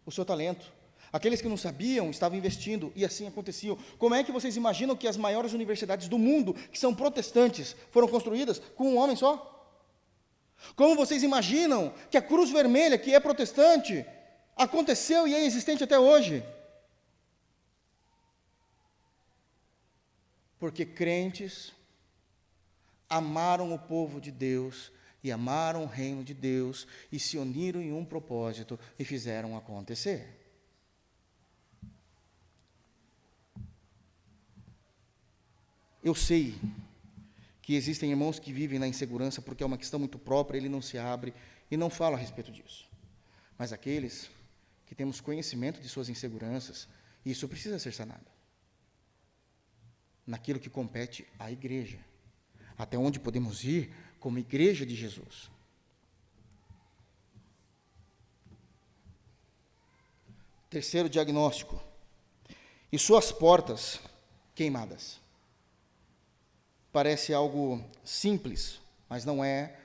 [SPEAKER 1] o seu talento. Aqueles que não sabiam estavam investindo, e assim aconteciam. Como é que vocês imaginam que as maiores universidades do mundo, que são protestantes, foram construídas com um homem só? Como vocês imaginam que a Cruz Vermelha, que é protestante, aconteceu e é existente até hoje? Porque crentes amaram o povo de Deus e amaram o reino de Deus e se uniram em um propósito e fizeram acontecer. Eu sei que existem irmãos que vivem na insegurança porque é uma questão muito própria, ele não se abre e não fala a respeito disso. Mas aqueles que temos conhecimento de suas inseguranças, isso precisa ser sanado. Naquilo que compete à igreja, até onde podemos ir como igreja de Jesus. Terceiro diagnóstico: e suas portas queimadas. Parece algo simples, mas não é,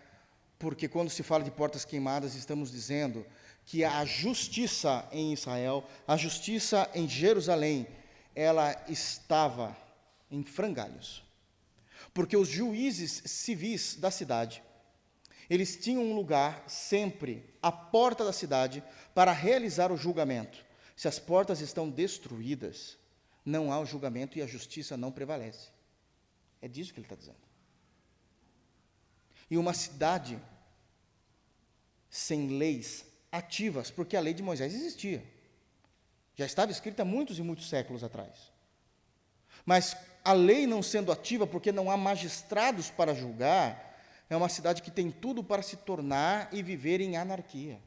[SPEAKER 1] porque quando se fala de portas queimadas, estamos dizendo que a justiça em Israel, a justiça em Jerusalém, ela estava em frangalhos. Porque os juízes civis da cidade, eles tinham um lugar sempre à porta da cidade para realizar o julgamento. Se as portas estão destruídas, não há o julgamento e a justiça não prevalece. É disso que ele está dizendo. E uma cidade sem leis ativas, porque a lei de Moisés existia. Já estava escrita há muitos e muitos séculos atrás. Mas a lei não sendo ativa, porque não há magistrados para julgar, é uma cidade que tem tudo para se tornar e viver em anarquia.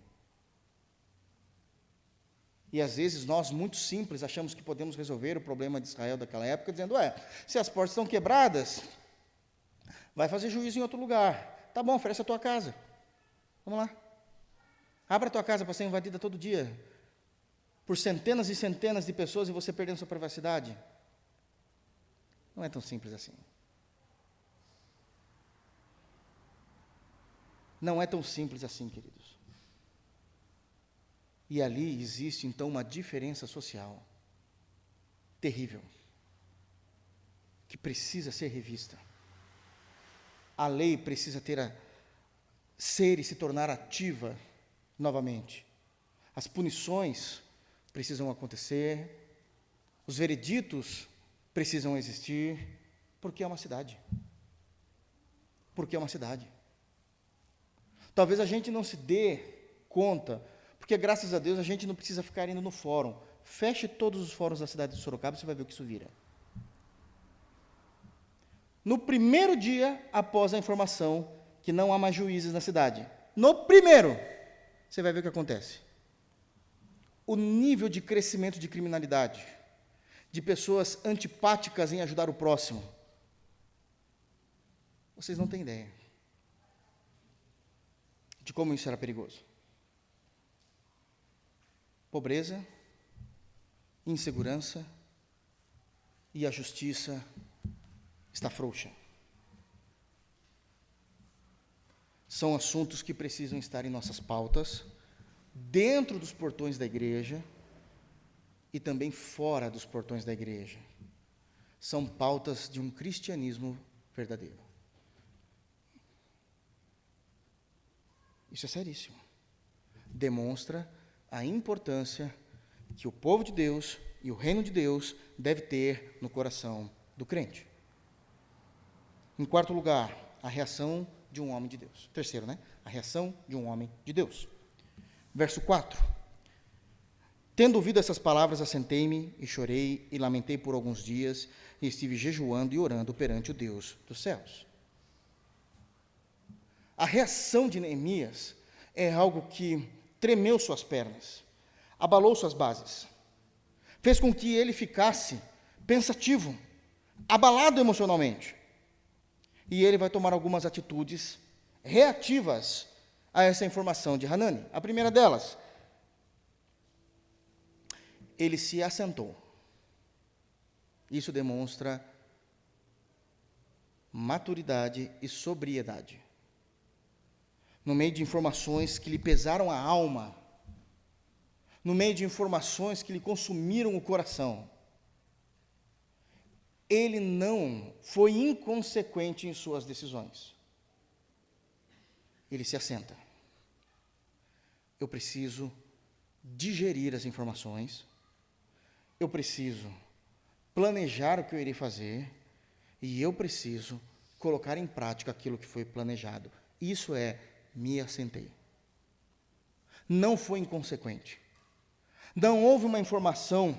[SPEAKER 1] E às vezes nós, muito simples, achamos que podemos resolver o problema de Israel daquela época, dizendo, se as portas estão quebradas, vai fazer juízo em outro lugar. Tá bom, oferece a tua casa. Vamos lá. Abra a tua casa para ser invadida todo dia, por centenas e centenas de pessoas e você perdendo sua privacidade. Não é tão simples assim. Não é tão simples assim, queridos. E ali existe, então, uma diferença social terrível, que precisa ser revista. A lei precisa ser e se tornar ativa novamente. As punições precisam acontecer, os vereditos precisam existir, porque é uma cidade. Porque é uma cidade. Talvez a gente não se dê conta, porque graças a Deus a gente não precisa ficar indo no fórum. Feche todos os fóruns da cidade de Sorocaba e você vai ver o que isso vira. No primeiro dia, após a informação que não há mais juízes na cidade, no primeiro, você vai ver o que acontece. O nível de crescimento de criminalidade, de pessoas antipáticas em ajudar o próximo, vocês não têm ideia de como isso era perigoso. Pobreza, insegurança e a justiça está frouxa. São assuntos que precisam estar em nossas pautas, dentro dos portões da igreja e também fora dos portões da igreja. São pautas de um cristianismo verdadeiro. Isso é seríssimo. Demonstra a importância que o povo de Deus e o reino de Deus deve ter no coração do crente. Em quarto lugar, a reação de um homem de Deus. Terceiro, a reação de um homem de Deus. Verso 4. Tendo ouvido essas palavras, assentei-me e chorei e lamentei por alguns dias e estive jejuando e orando perante o Deus dos céus. A reação de Neemias é algo que tremeu suas pernas, abalou suas bases, fez com que ele ficasse pensativo, abalado emocionalmente. E ele vai tomar algumas atitudes reativas a essa informação de Hanani. A primeira delas, ele se assentou. Isso demonstra maturidade e sobriedade. No meio de informações que lhe pesaram a alma, no meio de informações que lhe consumiram o coração, ele não foi inconsequente em suas decisões. Ele se assenta. Eu preciso digerir as informações, eu preciso planejar o que eu irei fazer, e eu preciso colocar em prática aquilo que foi planejado. Isso é, me assentei. Não foi inconsequente. Não houve uma informação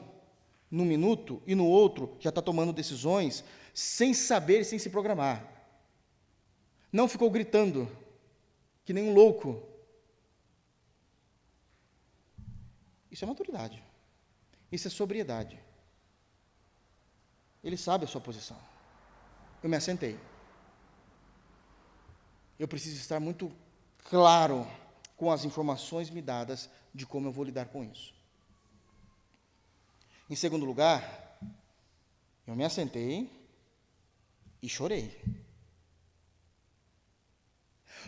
[SPEAKER 1] num minuto e no outro já está tomando decisões sem saber e sem se programar. Não ficou gritando que nem um louco. Isso é maturidade. Isso é sobriedade. Ele sabe a sua posição. Eu me assentei. Eu preciso estar muito claro com as informações me dadas de como eu vou lidar com isso. Em segundo lugar, eu me assentei e chorei.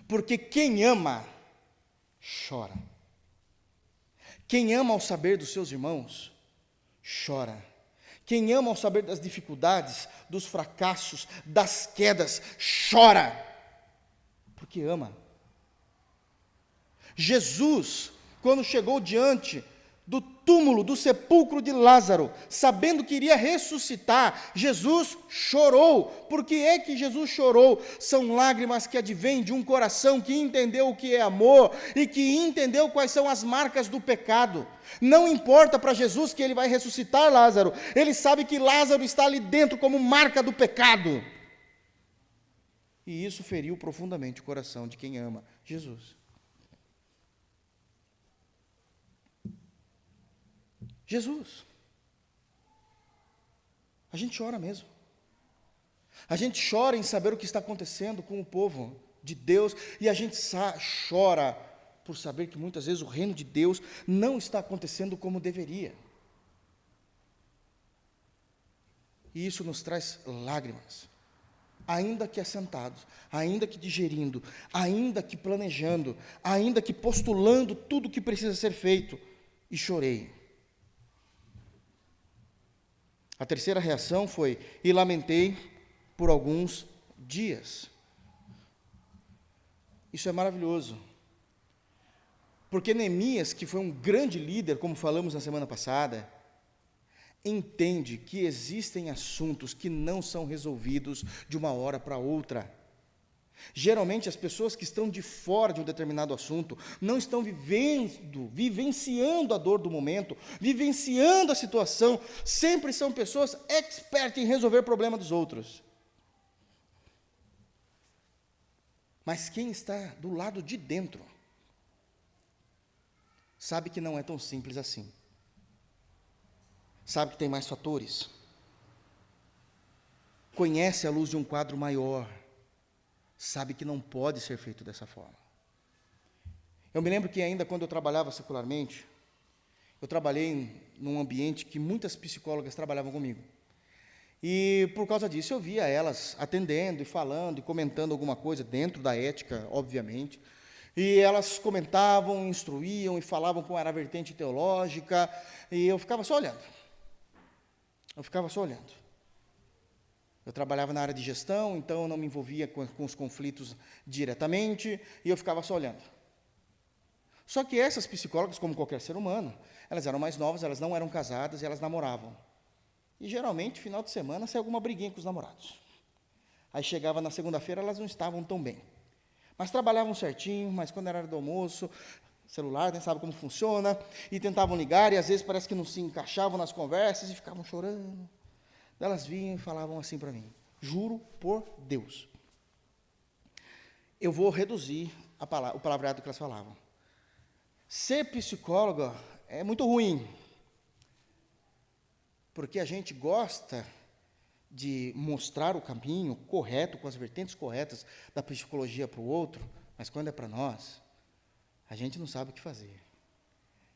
[SPEAKER 1] Porque quem ama, chora. Quem ama ao saber dos seus irmãos, chora. Quem ama ao saber das dificuldades, dos fracassos, das quedas, chora. Porque ama. Jesus, quando chegou diante do túmulo, do sepulcro de Lázaro, sabendo que iria ressuscitar, Jesus chorou. Por que é que Jesus chorou? São lágrimas que advêm de um coração que entendeu o que é amor e que entendeu quais são as marcas do pecado. Não importa para Jesus que ele vai ressuscitar Lázaro, ele sabe que Lázaro está ali dentro como marca do pecado. E isso feriu profundamente o coração de quem ama Jesus. Jesus. A gente chora mesmo. A gente chora em saber o que está acontecendo com o povo de Deus, e a gente chora por saber que muitas vezes o reino de Deus não está acontecendo como deveria. E isso nos traz lágrimas, ainda que assentados, ainda que digerindo, ainda que planejando, ainda que postulando tudo o que precisa ser feito, e chorei. A terceira reação foi, e lamentei por alguns dias. Isso é maravilhoso. Porque Neemias, que foi um grande líder, como falamos na semana passada, entende que existem assuntos que não são resolvidos de uma hora para outra. Geralmente, as pessoas que estão de fora de um determinado assunto não estão vivenciando a dor do momento, vivenciando a situação, sempre são pessoas expert em resolver o problema dos outros. Mas quem está do lado de dentro, sabe que não é tão simples assim. Sabe que tem mais fatores. Conhece a luz de um quadro maior. Sabe que não pode ser feito dessa forma. Eu me lembro que ainda quando eu trabalhava secularmente, eu trabalhei num ambiente que muitas psicólogas trabalhavam comigo. E por causa disso eu via elas atendendo e falando e comentando alguma coisa dentro da ética, obviamente. E elas comentavam, instruíam e falavam qual era a vertente teológica, e eu ficava só olhando. Eu trabalhava na área de gestão, então eu não me envolvia com os conflitos diretamente, e eu ficava só olhando. Só que essas psicólogas, como qualquer ser humano, elas eram mais novas, elas não eram casadas e elas namoravam. E geralmente, final de semana, saía alguma briguinha com os namorados. Aí chegava na segunda-feira, elas não estavam tão bem. Mas trabalhavam certinho, mas quando era hora do almoço, celular, nem sabe como funciona, e tentavam ligar, e às vezes parece que não se encaixavam nas conversas, e ficavam chorando. Elas vinham e falavam assim para mim, juro por Deus, eu vou reduzir o palavreado que elas falavam. Ser psicóloga é muito ruim, porque a gente gosta de mostrar o caminho correto, com as vertentes corretas da psicologia para o outro, mas quando é para nós, a gente não sabe o que fazer.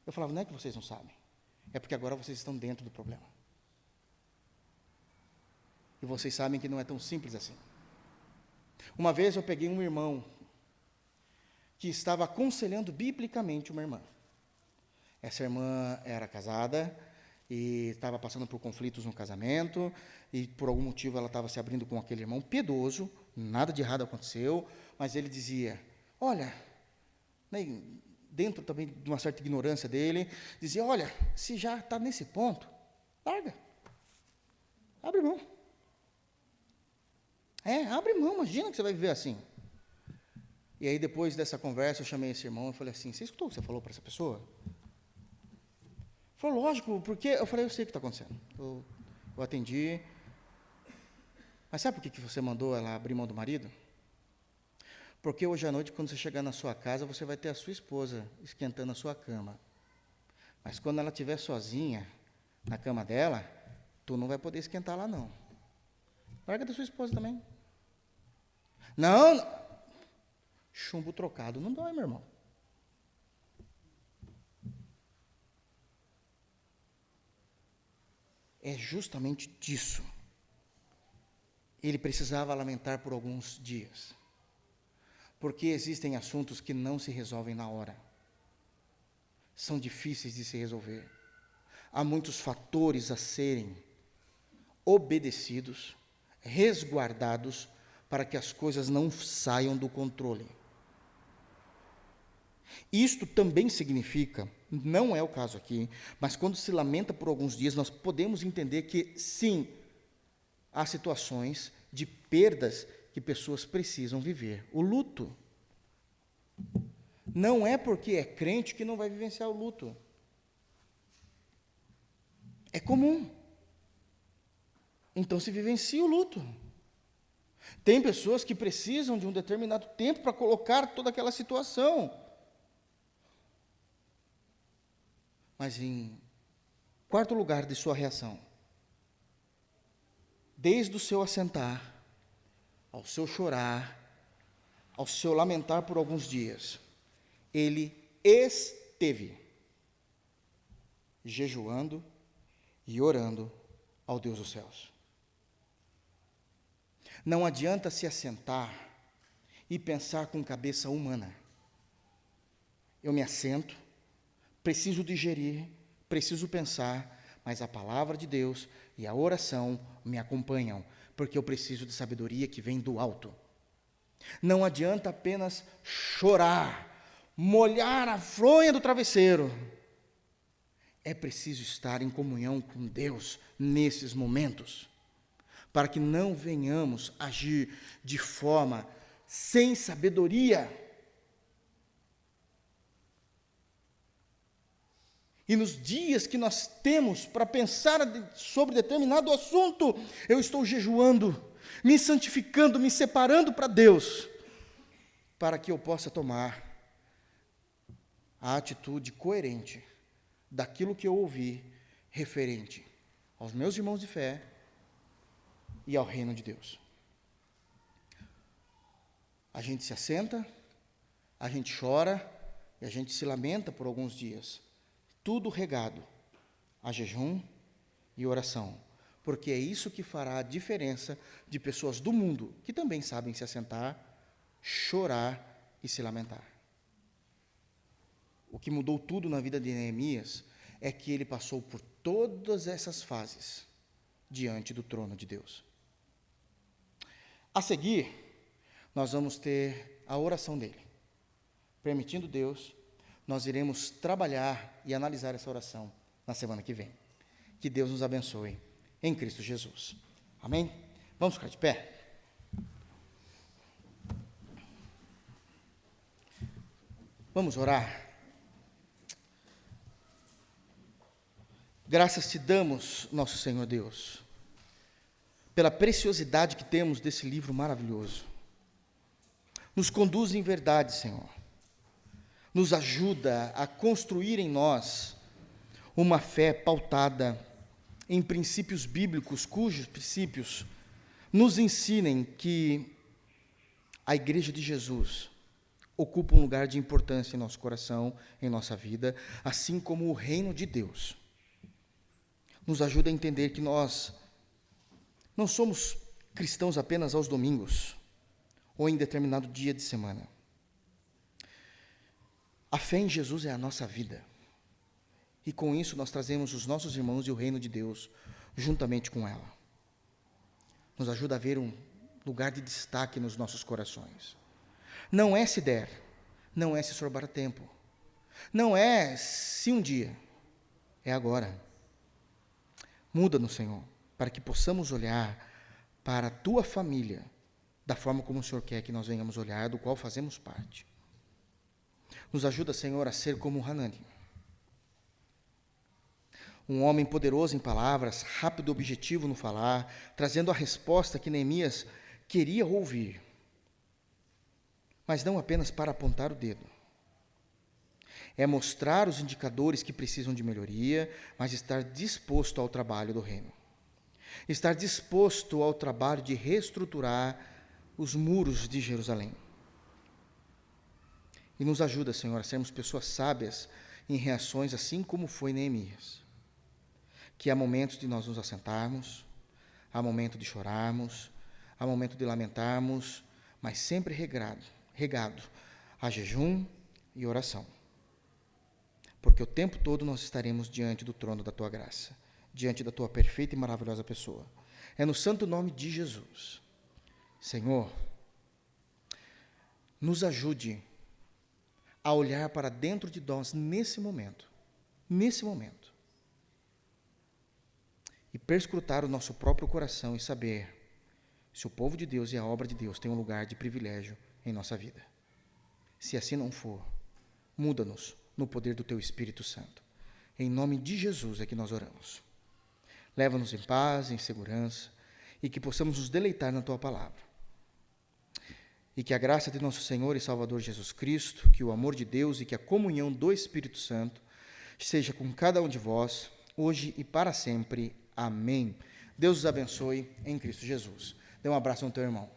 [SPEAKER 1] Eu falava, não é que vocês não sabem, é porque agora vocês estão dentro do problema. E vocês sabem que não é tão simples assim. Uma vez eu peguei um irmão que estava aconselhando biblicamente uma irmã. Essa irmã era casada e estava passando por conflitos no casamento, e por algum motivo ela estava se abrindo com aquele irmão piedoso, nada de errado aconteceu, mas ele dizia, olha, né, dentro também de uma certa ignorância dele, dizia, olha, se já está nesse ponto, larga, abre mão. Abre mão, imagina que você vai viver assim. E aí depois dessa conversa eu chamei esse irmão e falei assim, você escutou o que você falou para essa pessoa? Ele falou, lógico, porque eu falei, eu sei o que está acontecendo. Eu atendi. Mas sabe por que você mandou ela abrir mão do marido? Porque hoje à noite, quando você chegar na sua casa, você vai ter a sua esposa esquentando a sua cama. Mas quando ela estiver sozinha na cama dela, tu não vai poder esquentar lá, não. Larga da sua esposa também. Não. Chumbo trocado não dói, meu irmão. É justamente disso. Ele precisava lamentar por alguns dias. Porque existem assuntos que não se resolvem na hora. São difíceis de se resolver. Há muitos fatores a serem obedecidos, resguardados, para que as coisas não saiam do controle. Isto também significa, não é o caso aqui, mas quando se lamenta por alguns dias, nós podemos entender que, sim, há situações de perdas que pessoas precisam viver. O luto. Não é porque é crente que não vai vivenciar o luto. É comum. Então se vivencia o luto. Tem pessoas que precisam de um determinado tempo para colocar toda aquela situação. Mas em quarto lugar de sua reação, desde o seu assentar, ao seu chorar, ao seu lamentar por alguns dias, ele esteve jejuando e orando ao Deus dos céus. Não adianta se assentar e pensar com cabeça humana. Eu me assento, preciso digerir, preciso pensar, mas a palavra de Deus e a oração me acompanham, porque eu preciso de sabedoria que vem do alto. Não adianta apenas chorar, molhar a fronha do travesseiro. É preciso estar em comunhão com Deus nesses momentos, para que não venhamos agir de forma sem sabedoria. E nos dias que nós temos para pensar sobre determinado assunto, eu estou jejuando, me santificando, me separando para Deus, para que eu possa tomar a atitude coerente daquilo que eu ouvi referente aos meus irmãos de fé e ao reino de Deus. A gente se assenta, a gente chora e a gente se lamenta por alguns dias. Tudo regado a jejum e oração, porque é isso que fará a diferença de pessoas do mundo que também sabem se assentar, chorar e se lamentar. O que mudou tudo na vida de Neemias é que ele passou por todas essas fases diante do trono de Deus. A seguir, nós vamos ter a oração dele. Permitindo Deus, nós iremos trabalhar e analisar essa oração na semana que vem. Que Deus nos abençoe em Cristo Jesus. Amém? Vamos ficar de pé? Vamos orar? Graças te damos, nosso Senhor Deus, pela preciosidade que temos desse livro maravilhoso. Nos conduz em verdade, Senhor. Nos ajuda a construir em nós uma fé pautada em princípios bíblicos, cujos princípios nos ensinem que a Igreja de Jesus ocupa um lugar de importância em nosso coração, em nossa vida, assim como o reino de Deus. Nos ajuda a entender que nós não somos cristãos apenas aos domingos ou em determinado dia de semana. A fé em Jesus é a nossa vida. E com isso nós trazemos os nossos irmãos e o reino de Deus juntamente com ela. Nos ajuda a ver um lugar de destaque nos nossos corações. Não é se der, não é se sobrar tempo, não é se um dia, é agora. Muda-nos, Senhor, para que possamos olhar para a Tua família da forma como o Senhor quer que nós venhamos olhar, do qual fazemos parte. Nos ajuda, Senhor, a ser como Hanani, um homem poderoso em palavras, rápido e objetivo no falar, trazendo a resposta que Neemias queria ouvir, mas não apenas para apontar o dedo. É mostrar os indicadores que precisam de melhoria, mas estar disposto ao trabalho do reino. Estar disposto ao trabalho de reestruturar os muros de Jerusalém. E nos ajuda, Senhor, a sermos pessoas sábias em reações assim como foi Neemias. Que há momentos de nós nos assentarmos, há momento de chorarmos, há momento de lamentarmos, mas sempre regado a jejum e oração. Porque o tempo todo nós estaremos diante do trono da Tua graça, diante da Tua perfeita e maravilhosa pessoa. É no santo nome de Jesus. Senhor, nos ajude a olhar para dentro de nós nesse momento, e perscrutar o nosso próprio coração e saber se o povo de Deus e a obra de Deus tem um lugar de privilégio em nossa vida. Se assim não for, muda-nos no poder do Teu Espírito Santo. Em nome de Jesus é que nós oramos. Leva-nos em paz, em segurança, e que possamos nos deleitar na Tua palavra. E que a graça de nosso Senhor e Salvador Jesus Cristo, que o amor de Deus e que a comunhão do Espírito Santo seja com cada um de vós, hoje e para sempre. Amém. Deus os abençoe em Cristo Jesus. Dê um abraço no teu irmão.